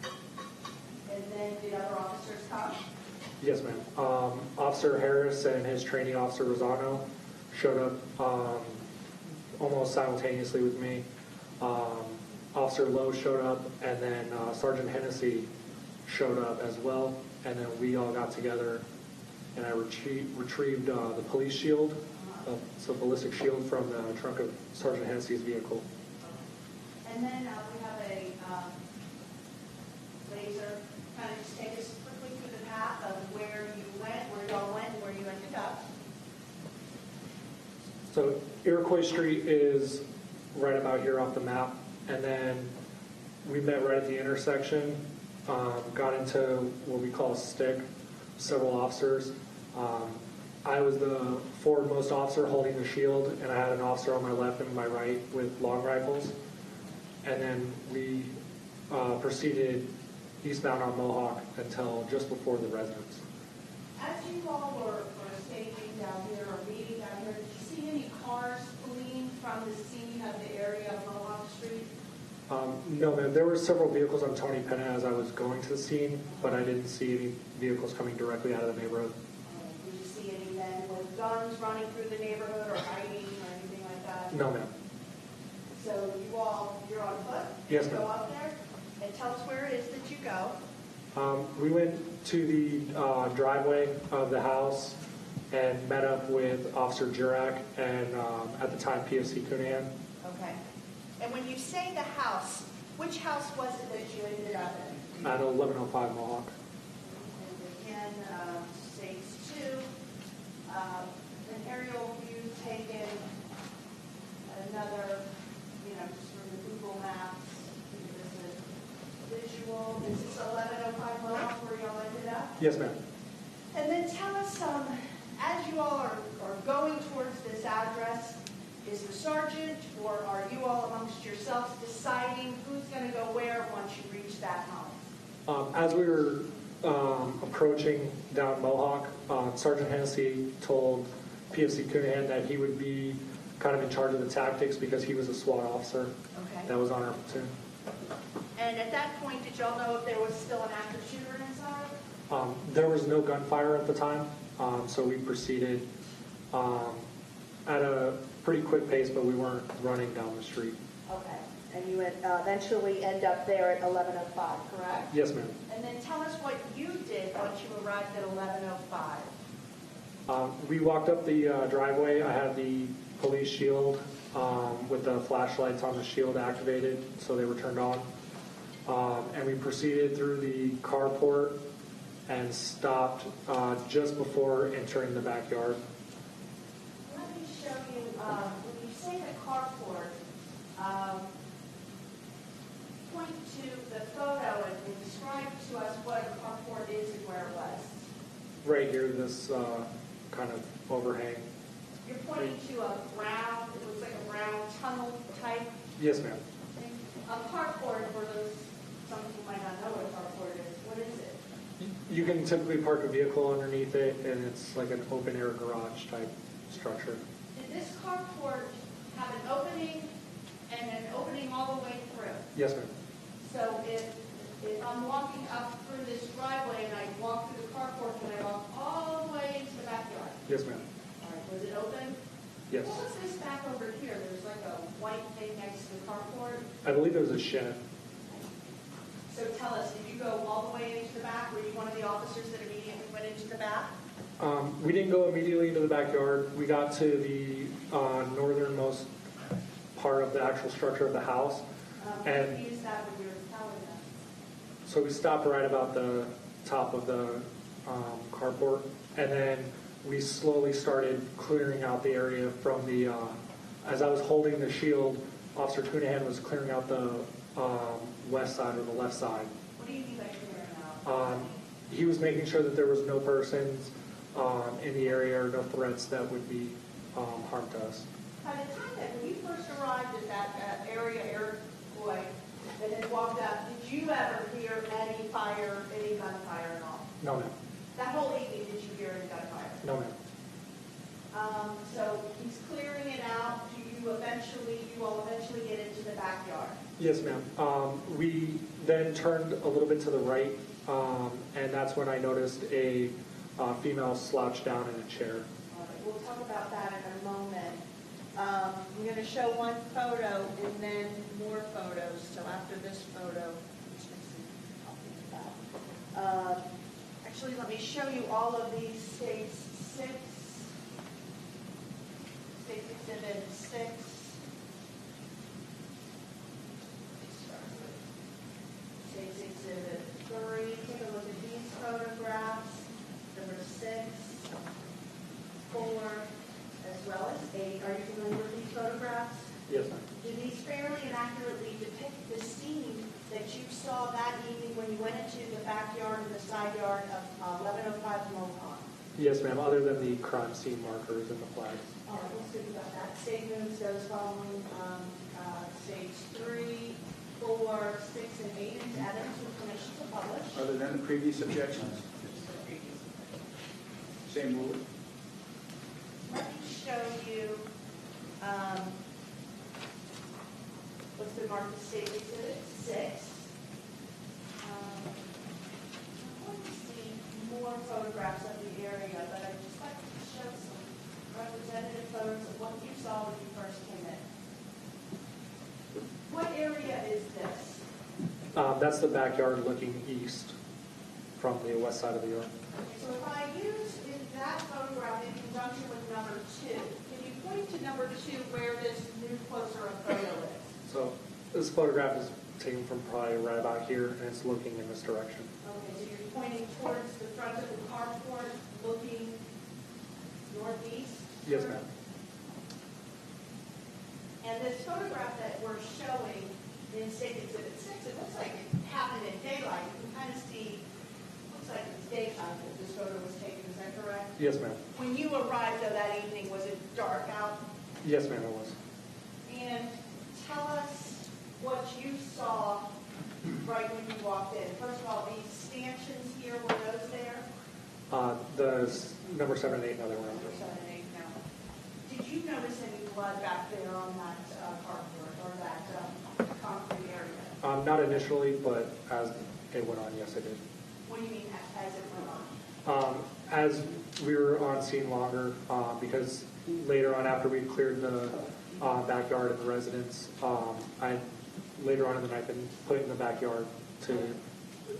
And then did other officers come? Yes, ma'am. Officer Harris and his training officer Rosano showed up almost simultaneously with me. Officer Lowe showed up, and then Sergeant Hennessy showed up as well. And then we all got together, and I retrieved the police shield, so ballistic shield from the trunk of Sergeant Hennessy's vehicle. And then we have a laser. Kind of just take us quickly through the path of where you went, where y'all went, and where you ended up. So Iroquois Street is right about here off the map, and then we met right at the intersection, got into what we call a stick, several officers. I was the forwardmost officer holding the shield, and I had an officer on my left and my right with long rifles. And then we proceeded eastbound on Mohawk until just before the residence. As you all were staging down here or meeting down here, did you see any cars fleeing from the scene of the area of Mohawk Street? No, ma'am. There were several vehicles on Tony Penna as I was going to the scene, but I didn't see any vehicles coming directly out of the neighborhood. Did you see any then with guns running through the neighborhood or hiding or anything like that? No, ma'am. So you're on foot? Yes, You ma'am. go up there and tell us where it is that you go. We went to the driveway of the house and met up with Officer Jurac and at the time PFC Cunahan. Okay. And when you say the house, which house was it that you ended up in? At 1105 Mohawk. And again, stage 2, an aerial view taken, another, just from the Google Maps. This is visual. This is 1105 Mohawk where y'all ended up. Yes, ma'am. And then tell us, as you all are going towards this address, is the sergeant or are you all amongst yourselves deciding who's going to go where once you reach that home? As we were approaching down Mohawk, Sergeant Hennessy told PFC Cunahan that he would be kind of in charge of the tactics because he was a SWAT officer Okay. that was on our platoon. And at that point, did y'all know if there was still an active shooter inside? There was no gunfire at the time, so we proceeded at a pretty quick pace, but we weren't running down the street. Okay. And you eventually end up there at 1105, correct? Yes, ma'am. And then tell us what you did once you arrived at 1105. We walked up the driveway. I had the police shield with the flashlights on the shield activated, so they were turned on. And we proceeded through the carport and stopped just before entering the backyard. Let me show you, when you say the carport, point to the photo and describe to us what a carport is and where it was. Right here, this kind of overhang. You're pointing to a brown, it looks like a brown tunnel type Yes, ma'am. thing. A carport, for those, some people might not know what a carport is. What is it? You can typically park a vehicle underneath it, and it's like an open-air garage type structure. Did this carport have an opening and an opening all the way through? Yes, ma'am. So if I'm walking up through this driveway and I walk through the carport, can I walk all the way into the backyard? Yes, ma'am. All right, was it open? Yes. What was this back over here? There's like a white thing next to the carport. I believe it was a shed. So tell us, did you go all the way into the back? Were you one of the officers that immediately went into the back? We didn't go immediately into the backyard. We got to the northernmost part of the actual structure of the house. And- Use that when you're telling us. So we stopped right about the top of the carport. And then we slowly started clearing out the area from the, as I was holding the shield, Officer Cunahan was clearing out the west side or the left side. What do you mean by clearing out? He was making sure that there was no persons in the area or no threats that would be harm to us. By the time that when you first arrived at that area, Eric Boyd, and then walked out, did you ever hear any fire, any gunfire at all? No, ma'am. That whole evening, did you hear any gunfire? No, ma'am. So he's clearing it out. Do you all eventually get into the backyard? Yes, ma'am. We then turned a little bit to the right, and that's when I noticed a female slouched down in a chair. All right, we'll talk about that in a moment. I'm going to show one photo and then more photos. So after this photo, which is about. Actually, let me show you all of these states 6, State Exhibit 6. States Exhibit 3. Take a look at these photographs. Number 6, 4, as well as 8. Are you familiar with these photographs? Yes, ma'am. Do these fairly and accurately depict the scene that you saw that evening when you went into the backyard and the side yard of 1105 Mohawk? Yes, ma'am. Other than the crime scene markers and the flags. All right, let's think about that. Statements, those following stage 3, 4, 6, and 8 into evidence with permission to publish. Other than the previous objections? Same rule? Let me show you what's been marked as State Exhibit 6. I want to see more photographs of the area, but I'd just like to show some representative photos of what you saw when you first came in. What area is this? That's the backyard looking east from the west side of the yard. So if I use that photograph in conjunction with number 2, can you point to number 2 where this new closer up photo is? So this photograph is taken from probably right about here, and it's looking in this direction. Okay, so you're pointing towards the front of the carport, looking northeast? Yes, ma'am. And this photograph that we're showing in State Exhibit 6, it looks like it happened in daylight. You can kind of see, looks like it's daytime that this photo was taken. Is that correct? Yes, ma'am. When you arrived, though, that evening, was it dark out? Yes, ma'am, it was. And tell us what you saw right when you walked in. First of all, these stanchions here, were those there? Number 7 and 8 and other ones. Number 7 and 8 now. Did you notice any blood back there on that carport or that concrete area? Not initially, but as it went on, yes, I did. What do you mean as it went on? As we were on scene longer, because later on after we cleared the backyard and the residence, I later on in the night been put in the backyard to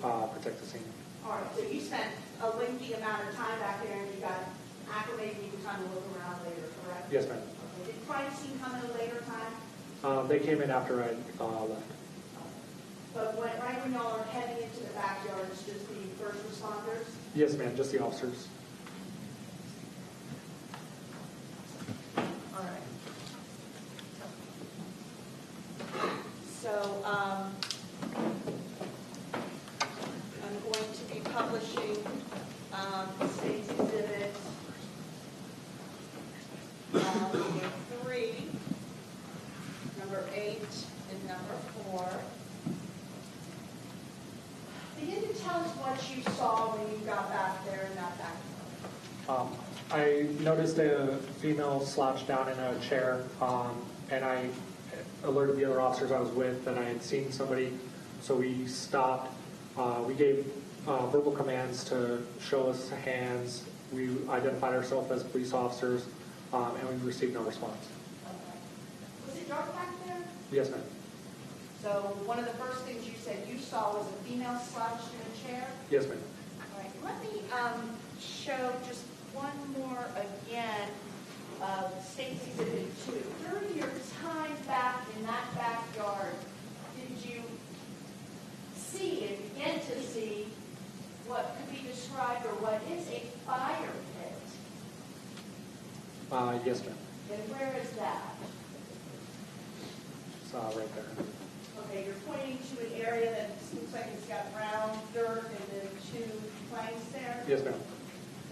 protect the scene. All right, so you spent a lengthy amount of time back there and you got acclimated and you were trying to look around later, correct? Yes, ma'am. Okay. Did crime scene come at a later time? They came in after I left. But right when y'all are heading into the backyard, it's just the first responders? Yes, ma'am, just the officers. All right. So I'm going to be publishing State's Exhibit number 3, number 8, and number 4. Begin to tell us what you saw when you got back there in that backyard. I noticed a female slouched down in a chair, and I alerted the other officers I was with that I had seen somebody, so we stopped. We gave verbal commands to show us hands. We identified ourselves as police officers, and we received no response. Okay. Was it dark back there? Yes, ma'am. So one of the first things you said you saw was a female slouched in a chair? Yes, ma'am. All right. Let me show just one more again of State's Exhibit 2. During your time back in that backyard, did you see and begin to see what could be described, or what is a fire pit? Yes, ma'am. And where is that? It's right there. Okay, you're pointing to an area that looks like it's got brown dirt and then two planks there. Yes, ma'am.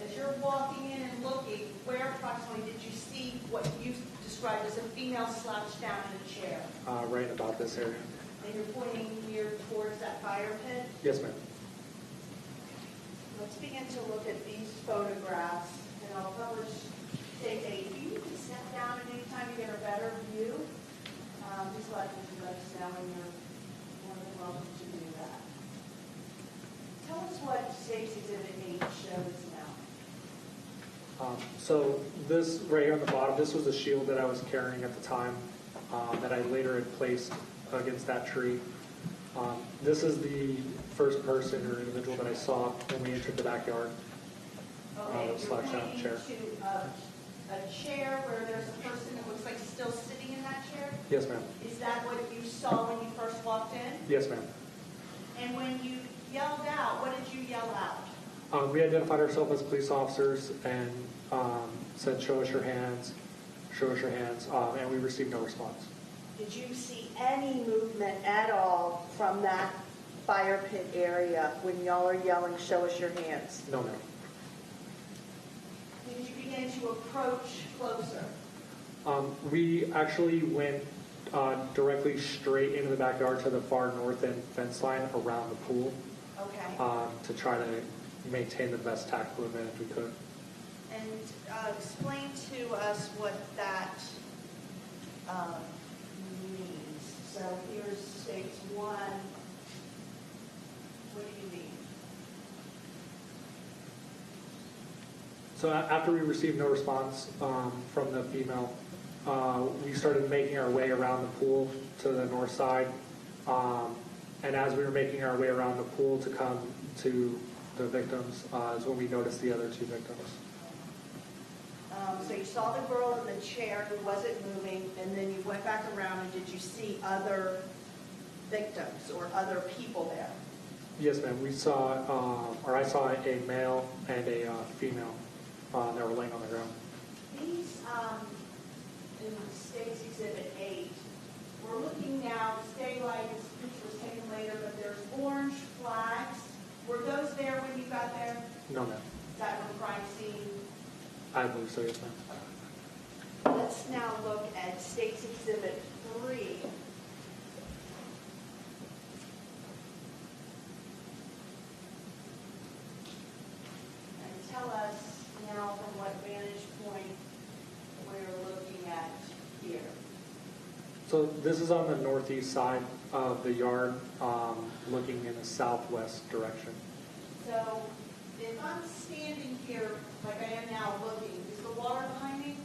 As you're walking in and looking, where approximately did you see what you described as a female slouched down in a chair? Right about this area. And you're pointing here towards that fire pit? Yes, ma'am. Let's begin to look at these photographs, and I'll publish tape 8. You can step down at any time you get a better view. Just let us know when you're more than welcome to do that. Tell us what State's Exhibit 8 shows now. So this right here on the bottom, this was a shield that I was carrying at the time that I later had placed against that tree. This is the first person or individual that I saw when we entered the backyard. Okay, you're Slouched down pointing chair. to a chair where there's a person that looks like still sitting in that chair? Yes, ma'am. Is that what you saw when you first walked in? Yes, ma'am. And when you yelled out, what did you yell out? We identified ourselves as police officers and said, "Show us your hands, show us your hands," and we received no response. Did you see any movement at all from that fire pit area when y'all are yelling, "Show us your hands"? No, ma'am. Did you begin to approach closer? We actually went directly straight into the backyard to the far north end fence line around the pool Okay. to try to maintain the best tactical advantage we could. And explain to us what that means. So here's stage 1. What do you mean? So after we received no response from the female, we started making our way around the pool to the north side. And as we were making our way around the pool to come to the victims is when we noticed the other two victims. So you saw the girl in the chair who wasn't moving, and then you went back around, and did you see other victims or other people there? Yes, ma'am. We saw, or I saw a male and a female that were laying on the ground. These, in State's Exhibit 8, we're looking now, this daylight, this picture was taken later, but there's orange flags. Were those there when you got there? No, ma'am. Is that when crime scene? I believe so, yes, ma'am. Let's now look at State's Exhibit 3. And tell us now from what vantage point we're looking at here. So this is on the northeast side of the yard, looking in a southwest direction. So if I'm standing here like I am now looking, is the water behind me?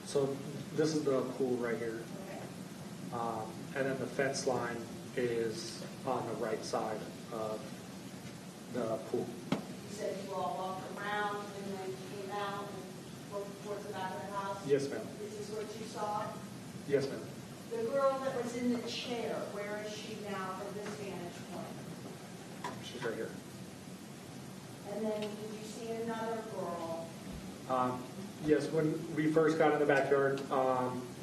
So this is the pool right here. Okay. And then the fence line is on the right side of the pool. You said you all walked around and then came out and looked towards the back of the house? Yes, ma'am. Is this what you saw? Yes, ma'am. The girl that was in the chair, where is she now from this vantage point? She's right here. And then did you see another girl? Yes, when we first got in the backyard,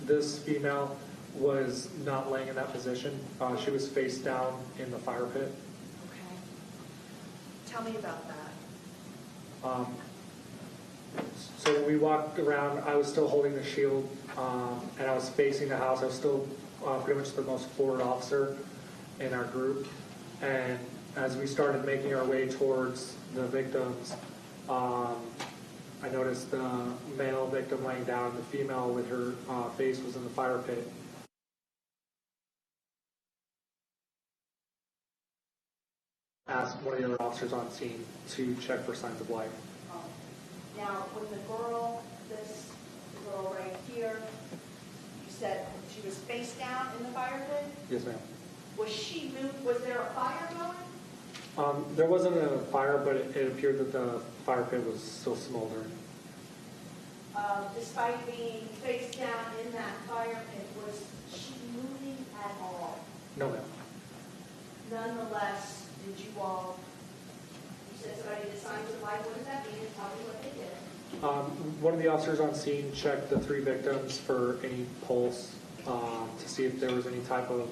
this female was not laying in that position. She was face down in the fire pit. Okay. Tell me about that. So when we walked around, I was still holding the shield, and I was facing the house. I was still pretty much the most forward officer in our group. And as we started making our way towards the victims, I noticed the male victim laying down. The female with her face was in the fire pit. Asked one of the other officers on scene to check for signs of life. Now, when the girl right here, you said she was face down in the fire pit? Yes, ma'am. Was there a fire going? There wasn't a fire, but it appeared that the fire pit was still smoldering. Despite being face down in that fire pit, was she moving at all? No, ma'am. Nonetheless, did you all said somebody did signs of life, what does that mean? And tell me what they did. One of the officers on scene checked the 3 victims for any pulse to see if there was any type of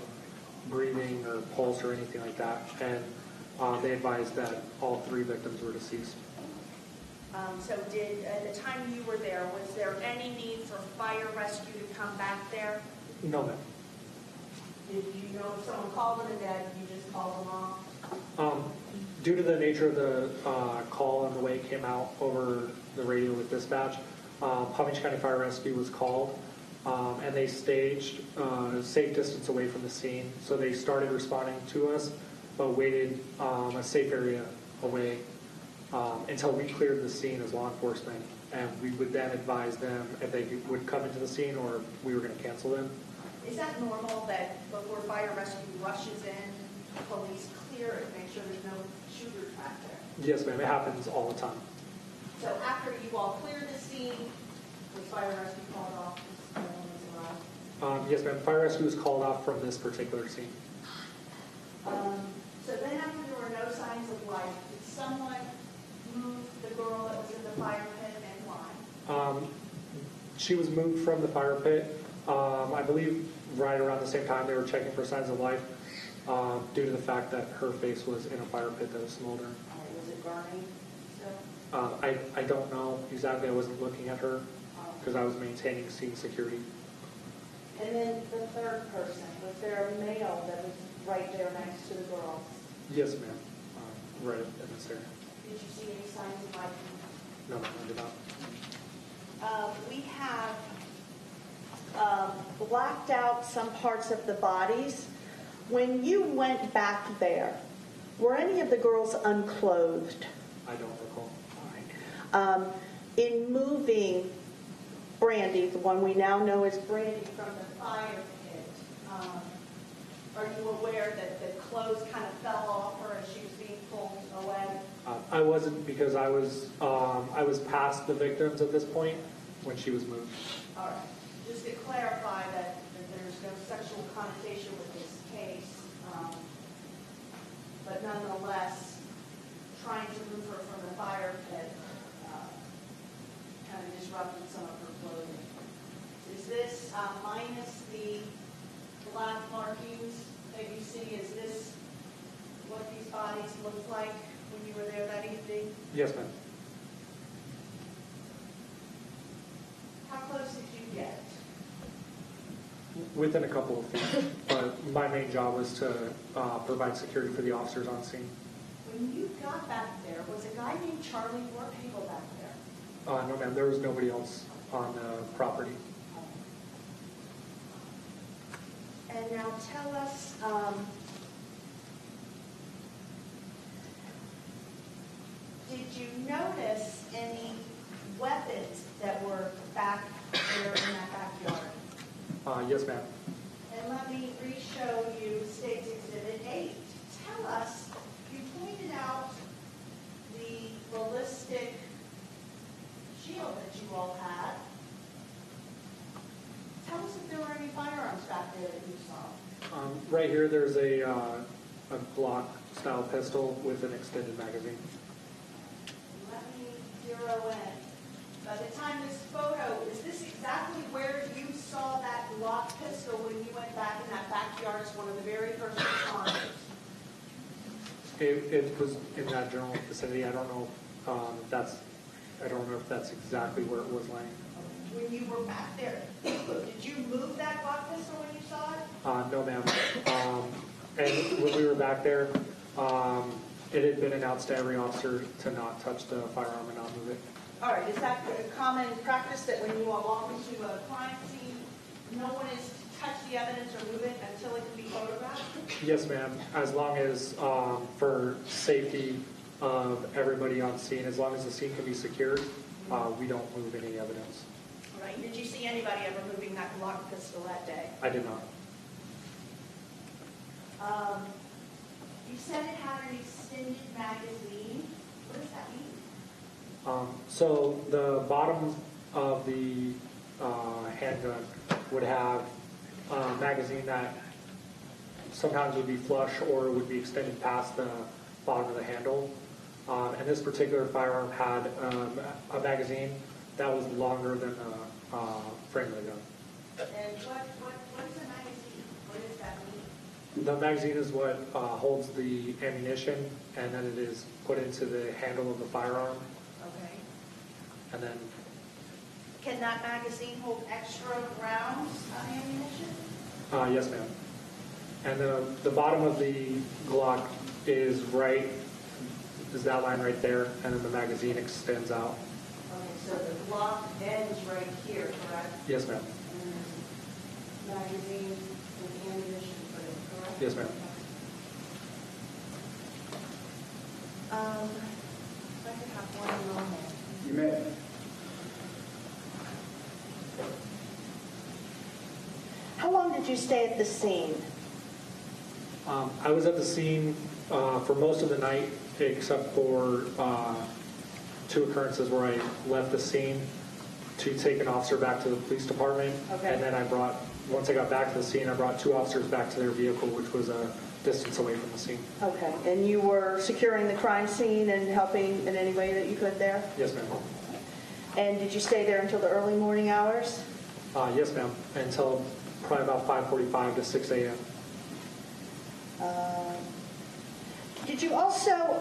breathing or pulse or anything like that, and they advised that all 3 victims were deceased. So at the time you were there, was there any need for fire rescue to come back there? No, ma'am. Did you know if someone called them and that you just called them off? Due to the nature of the call and the way it came out over the radio with dispatch, Palm Beach County Fire Rescue was called, and they staged a safe distance away from the scene. So they started responding to us, but waited a safe area away until we cleared the scene as law enforcement, and we would then advise them if they would come into the scene or we were going to cancel them. Is that normal that before fire rescue rushes in, police clear it, make sure there's no shooter trapped there? Yes, ma'am. It happens all the time. So after you all cleared the scene, was fire rescue called off? Yes, ma'am. Fire rescue was called off from this particular scene. So then after there were no signs of life, did someone move the girl that was in the fire pit and why? She was moved from the fire pit. I believe right around the same time they were checking for signs of life due to the fact that her face was in a fire pit that was smoldering. Was it burning still? I don't know exactly. I wasn't looking at her because I was maintaining scene security. And then the third person, was there a male that was right there next to the girl? Yes, ma'am. Right in this area. Did you see any signs of life? No, ma'am, I did not. We have blacked out some parts of the bodies. When you went back there, were any of the girls unclothed? I don't recall. In moving Brandi, the one we now know as Brandi, from the fire pit, are you aware that the clothes kind of fell off her as she was being pulled away? I wasn't because I was past the victims at this point when she was moved. All right. Just to clarify that there's no sexual connotation with this case, but nonetheless, trying to move her from the fire pit kind of disrupted some of her clothing. Is this minus the black markings that you see? Is this what these bodies looked like when you were there that evening? Yes, ma'am. How close did you get? Within a couple of feet, but my main job was to provide security for the officers on scene. When you got back there, was a guy named Charlie Vorpagel back there? No, ma'am, there was nobody else on the property. And now tell us, did you notice any weapons that were back there in that backyard? Yes, ma'am. And let me re-show you State's Exhibit 8. Tell us, you pointed out the ballistic shield that you all had. Tell us if there were any firearms back there that you saw. Right here, there's a Glock-style pistol with an extended magazine. Let me zero in. By the time this photo, is this exactly where you saw that Glock pistol when you went back in that backyard as one of the very first responders? It was in that general vicinity. I don't know if that's exactly where it was laying. When you were back there, did you move that Glock pistol when you saw it? No, ma'am. And when we were back there, it had been announced to every officer to not touch the firearm and not move it. All right, is that a common practice that when you all walk into a crime scene, no one is to touch the evidence or move it until it can be photographed? Yes, ma'am. As long as for safety of everybody on scene, as long as the scene can be secured, we don't move any evidence. All right, did you see anybody ever moving that Glock pistol that day? I did not. You said it had an extended magazine. What does that mean? So the bottom of the handgun would have a magazine that sometimes would be flush or would be extended past the bottom of the handle. And this particular firearm had a magazine that was longer than the frame of the gun. And what's a magazine? What does that mean? The magazine is what holds the ammunition, and then it is put into the handle of the firearm, Okay. and then Can that magazine hold extra rounds on ammunition? yes, ma'am. And the bottom of the Glock is that line right there, and then the magazine extends out. Okay, so the Glock ends right here, correct? Yes, ma'am. And there's magazine with ammunition for it, correct? Yes, ma'am. If I could have one moment. You may. How long did you stay at the scene? I was at the scene for most of the night, except for 2 occurrences where I left the scene to take an officer back to the police department. Okay. And then once I got back to the scene, I brought 2 officers back to their vehicle, which was a distance away from the scene. Okay, and you were securing the crime scene and helping in any way that you could there? Yes, ma'am. And did you stay there until the early morning hours? Yes, ma'am. Until probably about 5:45 to 6 a.m. Did you also,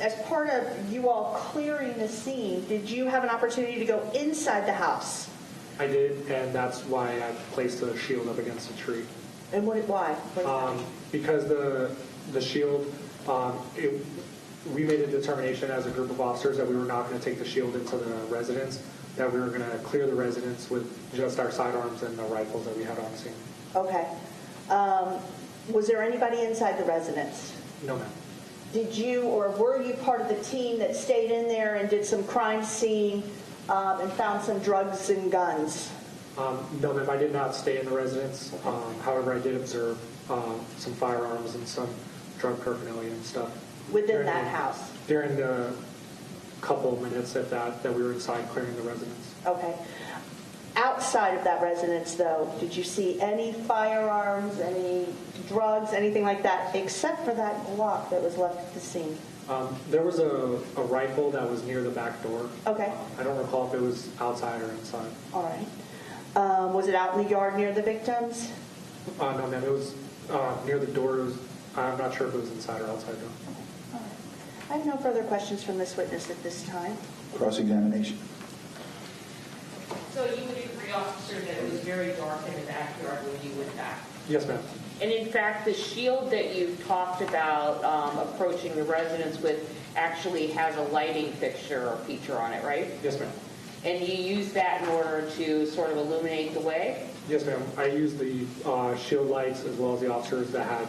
as part of you all clearing the scene, did you have an opportunity to go inside the house? I did, and that's why I placed a shield up against a tree. And why? Because the shield, we made a determination as a group of officers that we were not going to take the shield into the residence, that we were going to clear the residence with just our sidearms and the rifles that we had on scene. Okay. Was there anybody inside the residence? No, ma'am. Did you or were you part of the team that stayed in there and did some crime scene and found some drugs and guns? No, ma'am, I did not stay in the residence. However, I did observe some firearms and some drug paraphernalia and stuff. Within that house? During the couple of minutes that we were inside clearing the residence. Okay. Outside of that residence, though, did you see any firearms, any drugs, anything like that, except for that Glock that was left at the scene? There was a rifle that was near the back door. Okay. I don't recall if it was outside or inside. All right. Was it out in the yard near the victims? No, ma'am. It was near the door. I'm not sure if it was inside or outside, though. All right. I have no further questions from this witness at this time. Cross-examination. So you would agree, officer, that it was very dark in the backyard when you went back? Yes, ma'am. And in fact, the shield that you talked about approaching the residence with actually has a lighting fixture or feature on it, right? Yes, ma'am. And you use that in order to sort of illuminate the way? Yes, ma'am. I used the shield lights as well as the officers that had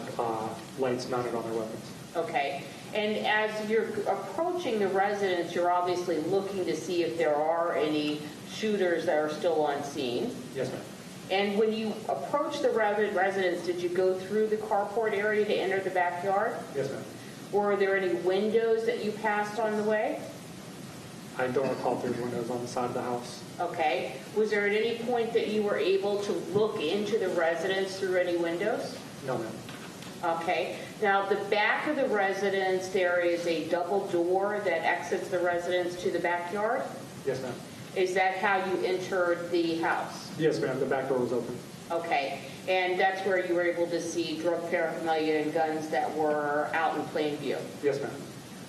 lights mounted on their weapons. Okay. And as you're approaching the residence, you're obviously looking to see if there are any shooters that are still on scene. Yes, ma'am. And when you approach the residence, did you go through the carport area to enter the backyard? Yes, ma'am. Were there any windows that you passed on the way? I don't recall if there were windows on the side of the house. Okay. Was there at any point that you were able to look into the residence through any windows? No, ma'am. Okay. Now, the back of the residence, there is a double door that exits the residence to the backyard. Yes, ma'am. Is that how you entered the house? Yes, ma'am. The back door was open. Okay. And that's where you were able to see drug paraphernalia and guns that were out in plain view? Yes, ma'am.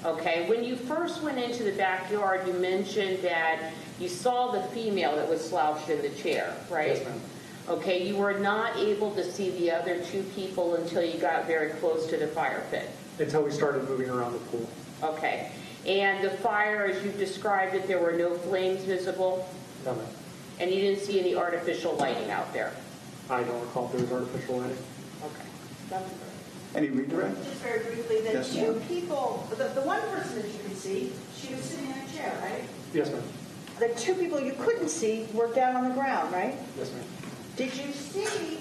Okay. When you first went into the backyard, you mentioned that you saw the female that was slouched in the chair, right? Yes, ma'am. Okay. You were not able to see the other 2 people until you got very close to the fire pit? Until we started moving around the pool. Okay. And the fire, as you described it, there were no flames visible? No, ma'am. And you didn't see any artificial lighting out there? I don't recall if there was artificial lighting. Okay. Any redirect? Just very briefly, the Yes, 2 ma'am. people, the one person that you could see, she was sitting in a chair, right? Yes, ma'am. The 2 people you couldn't see were down on the ground, right? Yes, ma'am. Did you see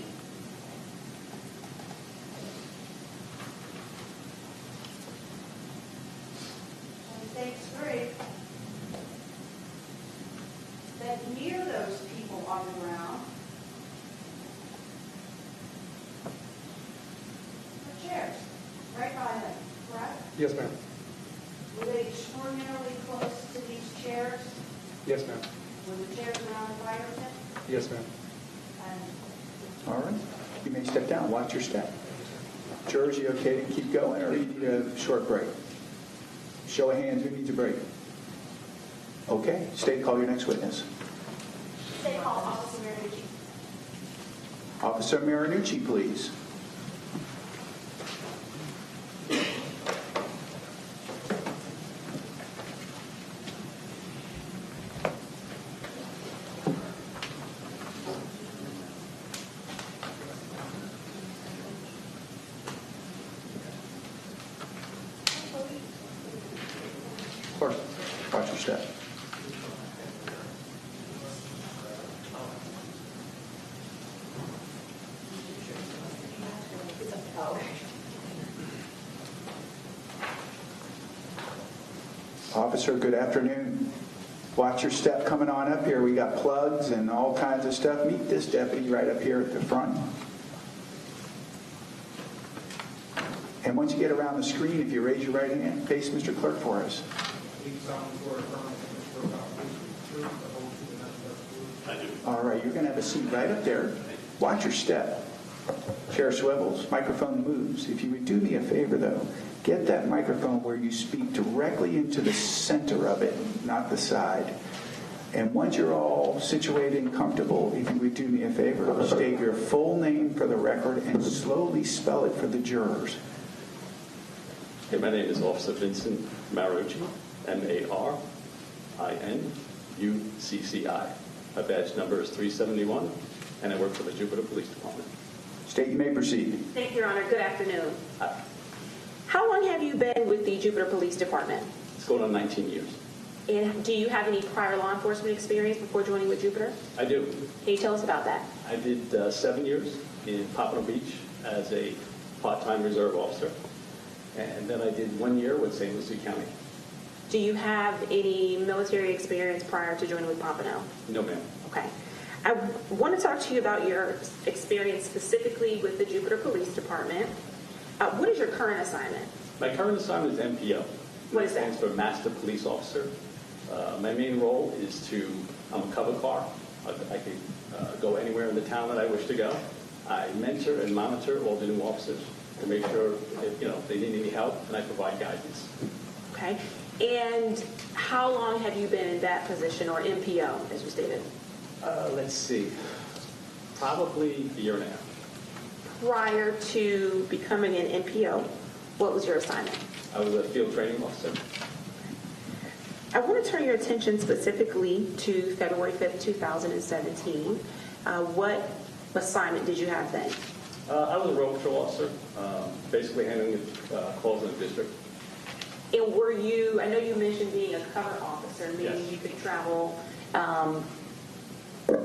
Stage 3 that near those people on the ground were chairs right by them, correct? Yes, ma'am. Were they extraordinarily close to these chairs? Yes, ma'am. Were the chairs around the fire pit? Yes, ma'am. And All right. You may step down. Watch your step. Jurors, you okay to keep going, or you need a short break? Show of hands, who needs a break? Okay. State, call your next witness. they call Officer Marinucci. Officer Marinucci, please. Of course. Watch your step. Officer, good afternoon. Watch your step coming on up here. We got plugs and all kinds of stuff. Meet this deputy right up here at the front. And once you get around the screen, if you raise your right hand, face Mr. Clerk for us. All right, you're going to have a seat right up there. Watch your step. Chair swivels, microphone moves. If you would do me a favor, though, get that microphone where you speak directly into the center of it, not the side. And once you're all situated and comfortable, if you would do me a favor, state your full name for the record and slowly spell it for the jurors. Hey, my name is Officer Vincent Marinucci, Marinucci. My badge number is 371, and I work for the Jupiter Police Department. State, you may proceed. Thank you, Your Honor. Good afternoon. Hi. How long have you been with the Jupiter Police Department? It's going on 19 years. And do you have any prior law enforcement experience before joining with Jupiter? I do. Can you tell us about that? I did 7 years in Pompano Beach as a part-time reserve officer, and then I did 1 year with St. Lucie County. Do you have any military experience prior to joining with Pompano? No, ma'am. Okay. I want to talk to you about your experience specifically with the Jupiter Police Department. What is your current assignment? My current assignment is MPO. What is It that? stands for Master Police Officer. My main role is I'm a cover car. I can go anywhere in the town that I wish to go. I mentor and monitor all the new officers to make sure if they need any help, and I provide guidance. Okay. And how long have you been in that position, or MPO, as you stated? Let's see, probably a year and a half. Prior to becoming an MPO, what was your assignment? I was a field training officer. I want to turn your attention specifically to February 5th, 2017. What assignment did you have then? I was a road patrol officer, basically handling calls in the district. And were you, I know you mentioned being a cover officer, meaning Yes. you could travel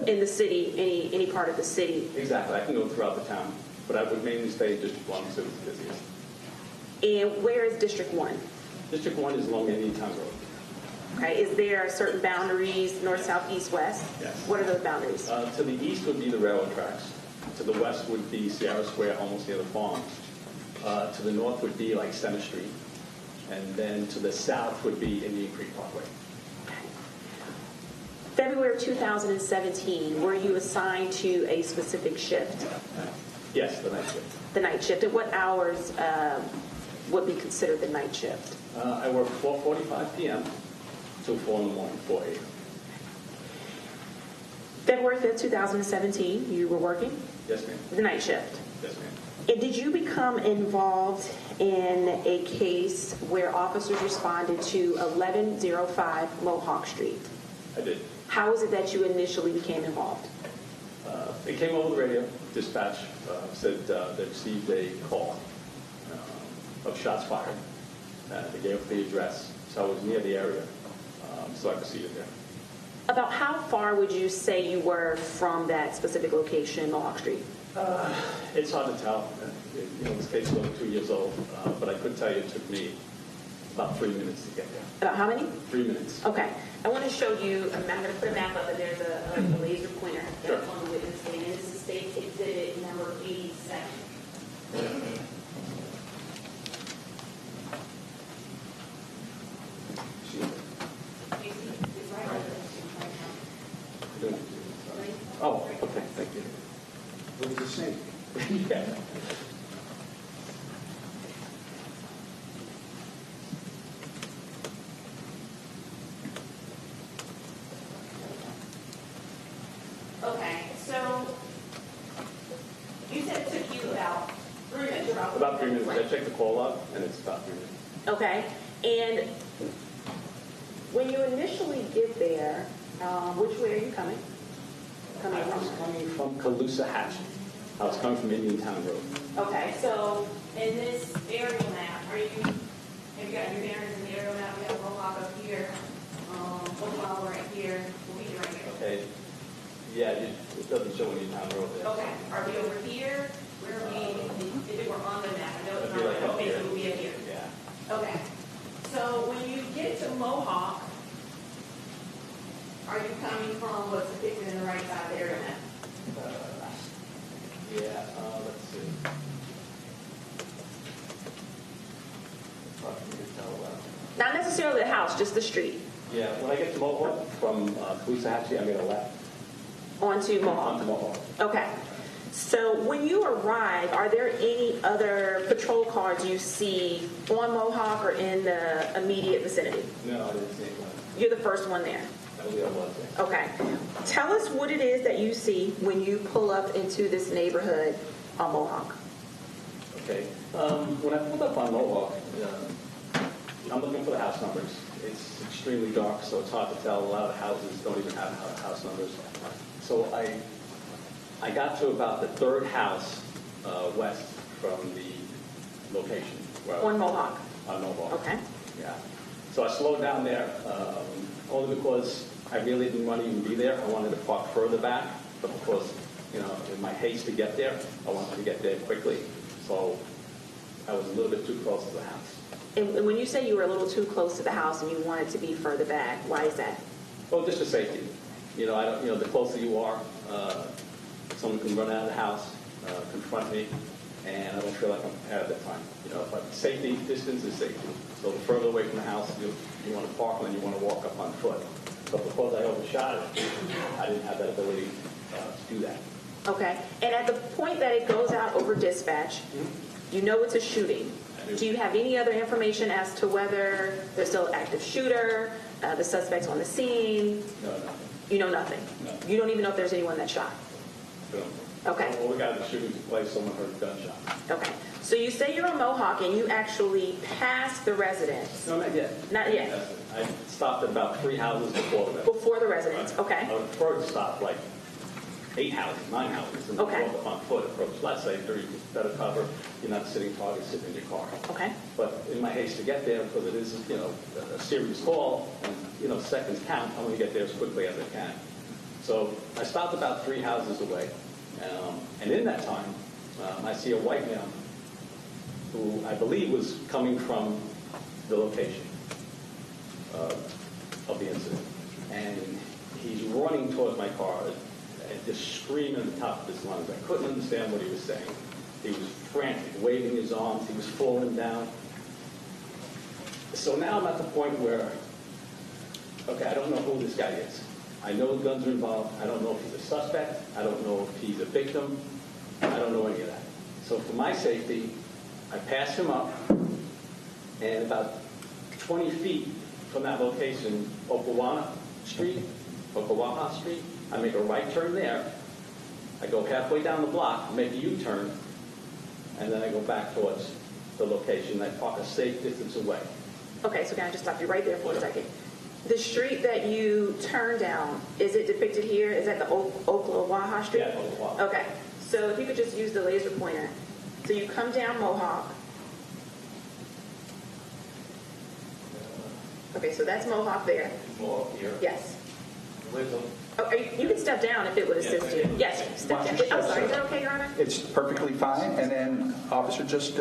in the city, any part of the city. Exactly, I can go throughout the town, but I would mainly stay in District 1 because it was the busiest. And where is District 1? District 1 is along Indian Town Road. Okay, is there certain boundaries, north, south, east, west? Yes. What are those boundaries? To the east would be the railroad tracks. To the west would be Sierra Square, almost near the farm. To the north would be like Center Street. And then to the south would be Indian Creek Parkway. February of 2017, were you assigned to a specific shift? Yes, the night shift. The night shift. And what hours would be considered the night shift? I work 4:45 p.m. till 4 in the morning, 4 a.m. February 5th, 2017, you were working Yes, ma'am. the night shift. Yes, ma'am. And did you become involved in a case where officers responded to 1105 Mohawk Street? I did. How was it that you initially became involved? It came over the radio. Dispatch said they received a call of shots fired. They gave the address, so I was near the area, so I proceeded there. About how far would you say you were from that specific location, Mohawk Street? It's hard to tell. This case is only 2 years old, but I could tell you it took me about 3 minutes to get there. About how many? 3 minutes. Okay. I want to show you, I'm going to put a map up, and there's a laser pointer Sure. on the witness stand. And this is State Exhibit number 87. checked the call log, and it's about 3 minutes. Okay, and when you initially get there, which way are you coming? Coming I was from? coming from Caloosahatchee. I was coming from Indiantown Road. Okay, so in this aerial map, have you got your bearings in the aerial map? We have Mohawk up here, Oklahoma right here, Louisiana right here. Okay. Yeah, it doesn't show Indiantown Road there. Okay, are we over here? Where are we, if it were on the map? I know it's It'd be not, like up okay, here. so it would be up here. Yeah. Okay, so when you get to Mohawk, are you coming from what's depicted in the right side of the area map? Let's see. Hard for me to tell that. Not necessarily the house, just the street, Yeah, when I get to Mohawk from Caloosahatchee, I make a left onto Mohawk. onto Mohawk. Okay. So when you arrive, are there any other patrol cars you see on Mohawk or in the immediate vicinity? No, I didn't see anyone. You're the first one there. I believe I was there. Okay. Tell us what it is that you see when you pull up into this neighborhood on Mohawk. Okay. When I pulled up on Mohawk, I'm looking for the house numbers. It's extremely dark, so it's hard to tell. A lot of houses don't even have house numbers. So I got to about the third house west from the location. On Mohawk. On Mohawk. Okay. Yeah. So I slowed down there only because I really didn't want to even be there. I wanted to park further back, but because, in my haste to get there, I wanted to get there quickly. So I was a little bit too close to the house. And when you say you were a little too close to the house and you wanted to be further back, why is that? Well, just for safety. The closer you are, someone can run out of the house, confront me, and I don't feel like I'm prepared at that time. But safety, distance is safety. So the further away from the house you want to park and then you want to walk up on foot. But because I overshot it, I didn't have that ability to do that. Okay. And at the point that it goes out over dispatch, you know it's a shooting. I do. Do you have any other information as to whether there's still an active shooter, the suspect's on the scene? No, nothing. You know nothing? No. You don't even know if there's anyone that shot? No. Okay. All we got is the shooting took place, someone heard a gunshot. Okay. So you say you're on Mohawk and you actually passed the residence. No, not yet. Not yet. I stopped at about 3 houses before that. Before the residence, okay. I would prefer to stop like 8 houses, 9 houses, and Okay. walk up on foot approach. Let's say there's better cover. You're not sitting target sitting in your car. Okay. But in my haste to get there, because it is, a serious call, and, seconds count, I want to get there as quickly as I can. So I stopped about 3 houses away. And in that time, I see a white man who I believe was coming from the location of the incident. And he's running towards my car and just screaming at the top of his lungs. I couldn't understand what he was saying. He was frantic, waving his arms. He was falling down. So now I'm at the point where, okay, I don't know who this guy is. I know guns are involved. I don't know if he's a suspect. I don't know if he's a victim. I don't know any of that. So for my safety, I pass him up, and about 20 feet from that location, Okawaha Street, I make a right turn there. I go halfway down the block, make a U-turn, and then I go back towards the location. I park a safe distance away. Okay, so can I just stop you right there for a second? The street that you turn down, is it depicted here? Is that the Oklawaha Street? Yeah, Oklawaha. Okay, so if you could just use the laser pointer. So you come down Mohawk. Okay, so that's Mohawk there. More up here. Yes. Lives on- Oh, you can step down if it would assist you. Yes, step down. I'm sorry, is that okay, Your Honor? It's perfectly fine. And then, officer, just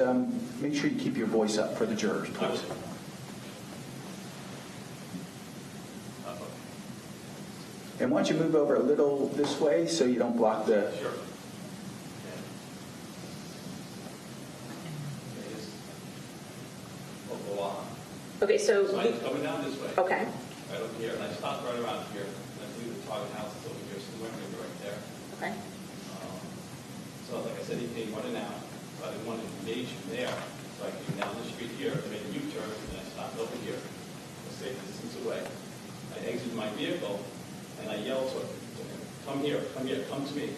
make sure you keep your voice up for the jurors, please. And why don't you move over a little this way so you don't block the... Sure. Oklawaha. Okay, so, So I'm coming down this way. okay, Right over here, and I stopped right around here. I believe the target house is over here, so the window is right there. okay. So like I said, he came running out, but I didn't want to engage him there. So I came down the street here, I made a U-turn, and I stopped over here, a safe distance away. I exited my vehicle, and I yelled to him, come here, come to me.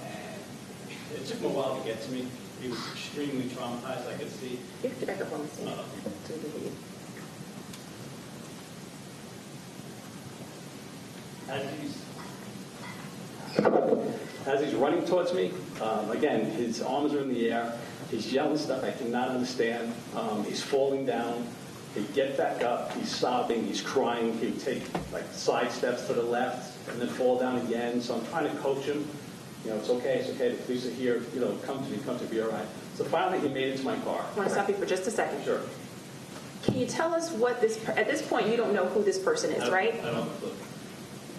And it took him a while to get to me. He was extremely traumatized, I could see. You have to back up on the stand. Uh, So we can hear you. As he's running towards me, again, his arms are in the air. He's yelling stuff I cannot understand. He's falling down. He'd get back up. He's sobbing. He's crying. He'd take like side steps to the left and then fall down again. So I'm trying to coach him. You know, it's okay. The police are here. You know, come to be all right. So finally, he made it to my car. I want to stop you for just a second. Sure. Can you tell us what this, at this point, you don't know who this person is, right? I don't have a clue.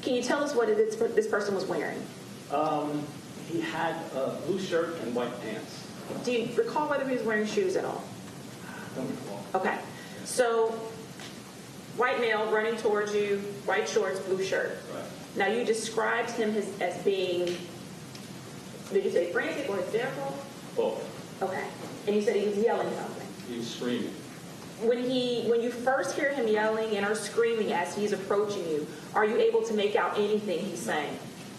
Can you tell us what this person was wearing? He had a blue shirt and white pants. Do you recall whether he was wearing shoes at all? I don't recall. Okay. So, white male running towards you, white shorts, blue shirt. Right. Now, you described him as being, did you say frantic or hysterical? Both. Okay. And you said he was yelling something. He was screaming. When you first hear him yelling and or screaming as he's approaching you, are you able to make out anything he's saying?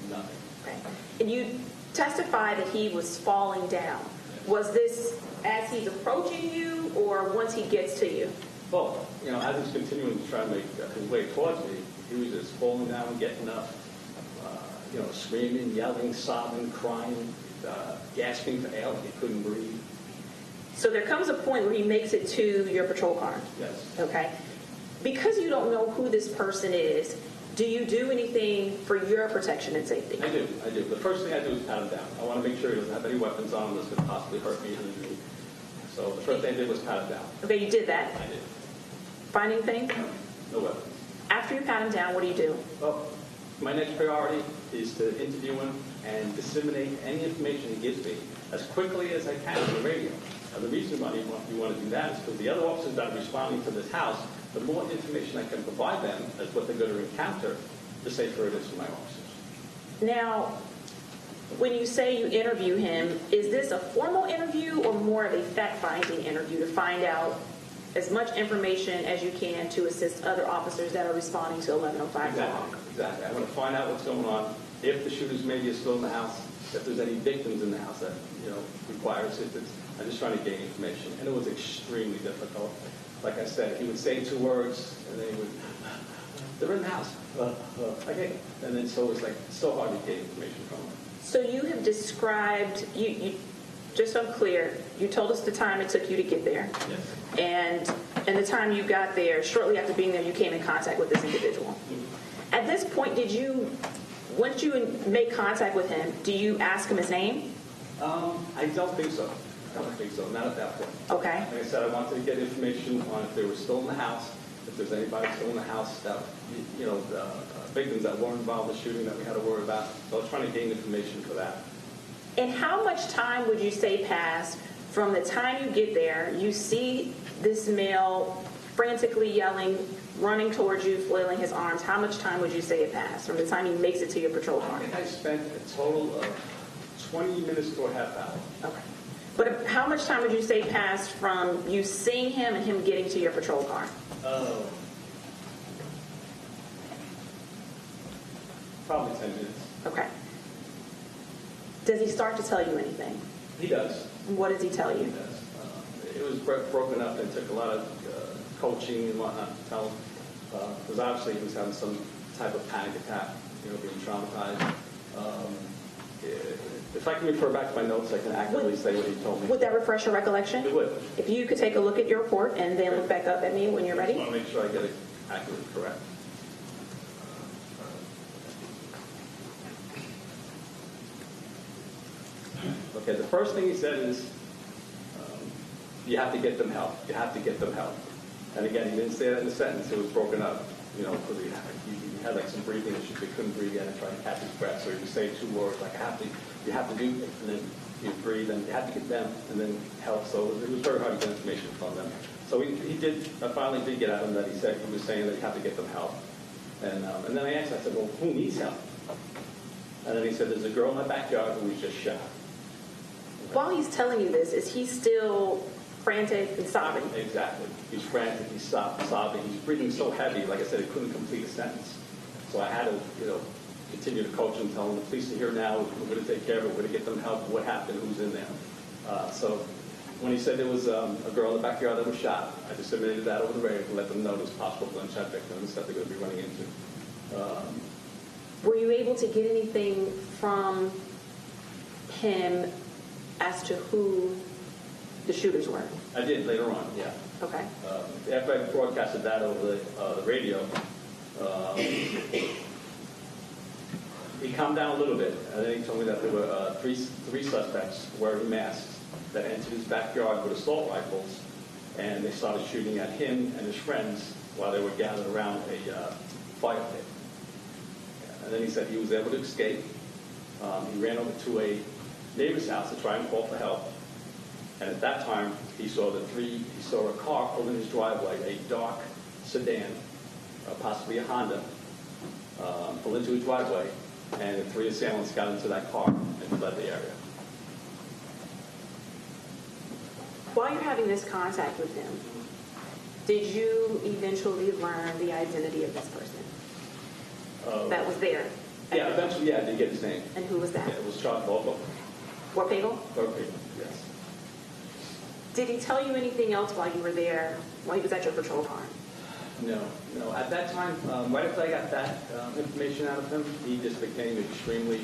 Nothing. Okay. And you testify that he was falling down. Was this as he's approaching you or once he gets to you? Both. You know, as he's continuing to try to make his way towards me, he was just falling down, getting up, you know, screaming, yelling, sobbing, crying, gasping for air like he couldn't breathe. So there comes a point where he makes it to your patrol car. Yes. Okay. Because you don't know who this person is, do you do anything for your protection and safety? I do. The first thing I do is pat him down. I want to make sure he doesn't have any weapons on him that's going to possibly hurt me or injure me. So the first thing I did was pat him down. Okay, you did that. I did. Find anything? No weapons. After you pat him down, what do you do? Well, my next priority is to interview him and disseminate any information he gives me as quickly as I can on the radio. Now, the reason why you want to do that is because the other officers that are responding to this house, the more information I can provide them as what they're going to encounter, the safer it is for my officers. Now, when you say you interview him, is this a formal interview or more of a fact-finding interview to find out as much information as you can to assist other officers that are responding to 1105 call? Exactly. I want to find out what's going on, if the shooters maybe are still in the house, if there's any victims in the house that, you know, require assistance. I'm just trying to gain information, and it was extremely difficult. Like I said, he would say 2 words, and then he would, they're in the house. Okay. And then so it was like so hard to gain information from him. So you have described, you just so I'm clear, you told us the time it took you to get there. Yes. And the time you got there, shortly after being there, you came in contact with this individual. At this point, once you make contact with him, do you ask him his name? I don't think so. Not at that point. Okay. Like I said, I wanted to get information on if they were still in the house, if there's anybody still in the house that, you know, the victims that weren't involved in the shooting that we had to worry about. So I was trying to gain information for that. And how much time would you say passed from the time you get there, you see this male frantically yelling, running towards you, flailing his arms? How much time would you say it passed from the time he makes it to your patrol car? I think I spent a total of 20 minutes to a half hour. Okay. But how much time would you say passed from you seeing him and him getting to your patrol car? Probably 10 minutes. Okay. Does he start to tell you anything? He does. What does he tell He you? does. It was broken up and took a lot of coaching and whatnot to tell him. Because obviously he was having some type of panic attack, you know, being traumatized. If I can refer back to my notes, I can accurately say what he told me. Would that refresh your recollection? It would. If you could take a look at your report and then look back up at me when you're I ready. just want to make sure I get it accurately correct. Okay, the first thing he said is, you have to get them help. You have to get them help. And again, he didn't say that in the sentence. It was broken up, you know, because he had like some breathing issues. He couldn't breathe yet and trying to catch his breath. So he would say 2 words like, you have to do it, and then he'd breathe, and you have to get them, and then help. So it was very hard to get information from them. So I finally did get out of him that he was saying that you have to get them help. And then I asked, I said, well, who needs help? And then he said, there's a girl in my backyard who was just shot. While he's telling you this, is he still frantic and sobbing? Exactly. He's frantic, he's sobbing, he's breathing so heavy, like I said, he couldn't complete a sentence. So I had to, you know, continue to coach him, tell him the police are here now, we're going to take care of it, we're going to get them help, what happened, who's in there. So when he said there was a girl in the backyard that was shot, I disseminated that over the radio to let them know there's possible gunshot victims that they're going to be running into. Were you able to get anything from him as to who the shooters were? I did later on, yeah. Okay. After I broadcasted that over the radio, he calmed down a little bit, and then he told me that there were three suspects wearing masks that entered his backyard with assault rifles, and they started shooting at him and his friends while they were gathered around a fire pit. And then he said he was able to escape. He ran over to a neighbor's house to try and call for help. And at that time, he saw a car pull in his driveway, a dark sedan, possibly a Honda, pull into his driveway, and the three assailants got into that car and fled the area. While you're having this contact with him, did you eventually learn the identity of this person that was there? Yeah, eventually, I did get his name. And who was that? Yeah, it was Charles Vorpagel. Vorpagel? Vorpagel, yes. Did he tell you anything else while you were there, while he was at your patrol car? No. At that time, right after I got that information out of him, he just became extremely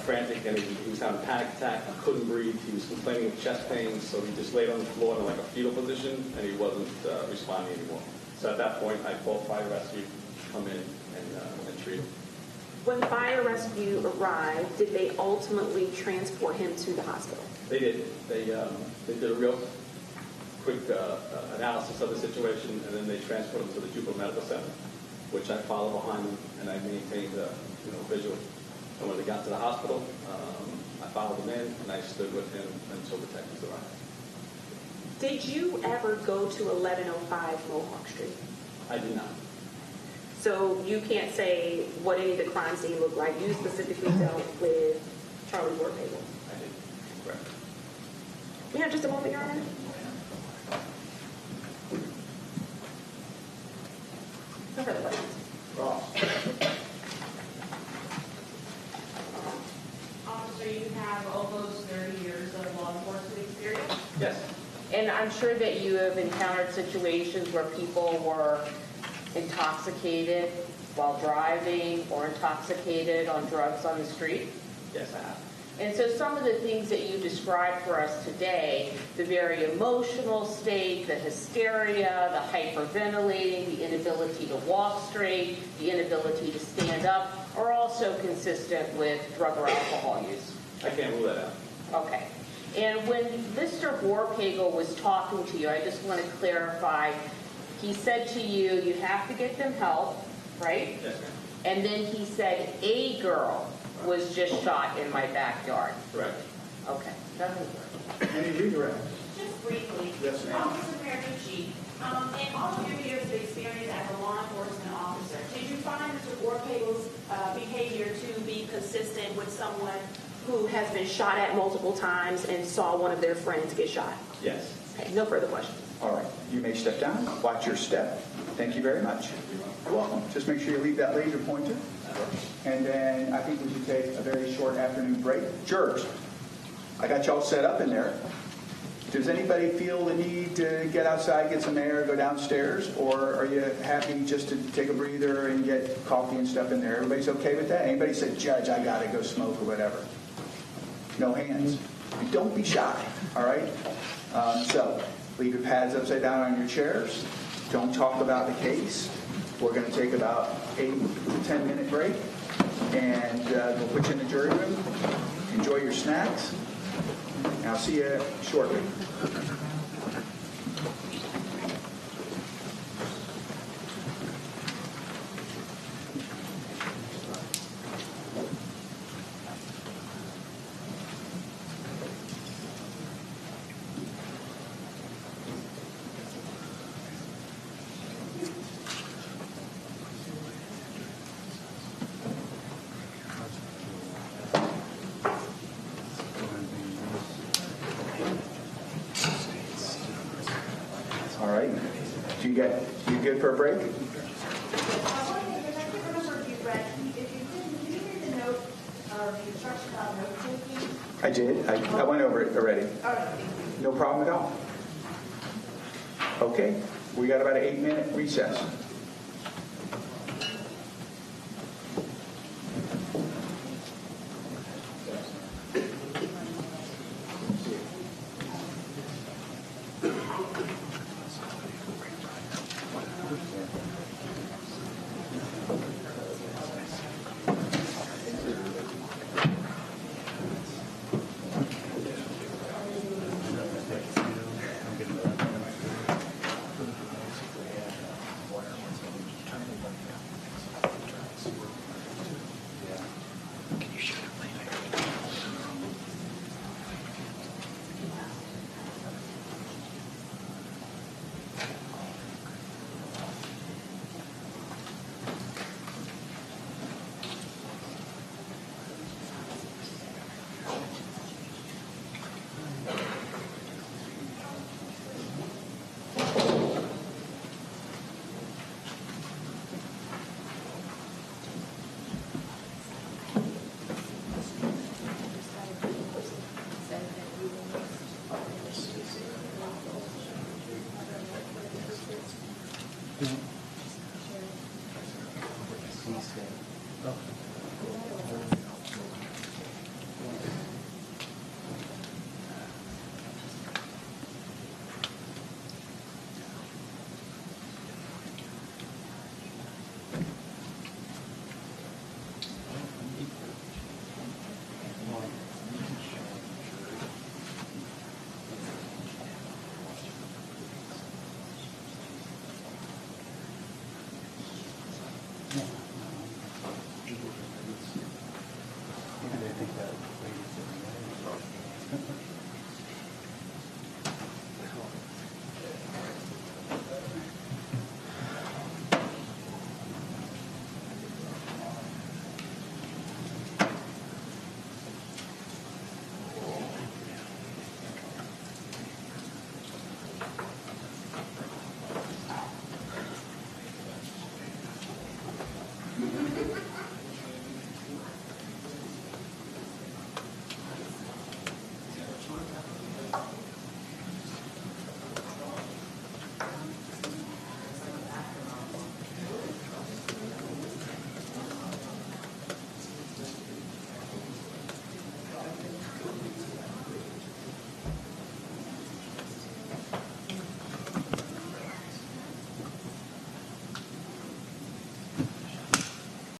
frantic, and he was having a panic attack. He couldn't breathe. He was complaining of chest pains, so he just laid on the floor in like a fetal position, and he wasn't responding anymore. So at that point, I called fire rescue to come in and treat him. When fire rescue arrived, did they ultimately transport him to the hospital? They did. They did a real quick analysis of the situation, and then they transferred him to the Juvenile Medical Center, which I followed behind them, and I maintained visual. And when they got to the hospital, I followed them in, and I stood with him until detectives arrived. Did you ever go to 1105 Mohawk Street? I did not. So you can't say what any of the crime scene looked like. You specifically dealt with Charlie Vorpagel. I did. Correct. We have just a moment, Your Honor. No further questions. Ross. Officer, you have almost 30 years of law enforcement experience. Yes. And I'm sure that you have encountered situations where people were intoxicated while driving or intoxicated on drugs on the street. Yes, I have. And so some of the things that you described for us today, the very emotional state, the hysteria, the hyperventilating, the inability to walk straight, the inability to stand up, are also consistent with drug or alcohol use. I can't rule that out. Okay. And when Mr. Vorpagel was talking to you, I just want to clarify, he said to you, you have to get them help, right? Yes, ma'am. And then he said, a girl was just shot in my backyard. Correct. Okay. Any redirect? Just briefly, Yes, ma'am. Officer Marinucci, in all of your years of experience as a law enforcement officer, did you find Mr. Vorpagel's behavior to be consistent with someone Who has been shot at multiple times and saw one of their friends get shot? Yes. Okay, no further questions. All right. You may step down. Watch your step. Thank you very much. You're welcome. Just make sure you leave that laser pointer. And then I think we should take a very short afternoon break. Jurors, I got y'all set up in there. Does anybody feel the need to get outside, get some air, go downstairs? Or are you happy just to take a breather and get coffee and stuff in there? Everybody's okay with that? Anybody said, Judge, I got to go smoke or whatever? No hands. Don't be shy, all right? So leave your pads upside down on your chairs. Don't talk about the case. We're going to take about 8 to 10 minute break, and we'll put you in the jury room. Enjoy your snacks, and I'll see you shortly. All right. You good for a break? One thing, because I can't remember if you read, if you didn't, did you read the note of the instruction about note taking? I I did. I went over it already. No problem at all. Okay, we got about an 8-minute recess. Yeah.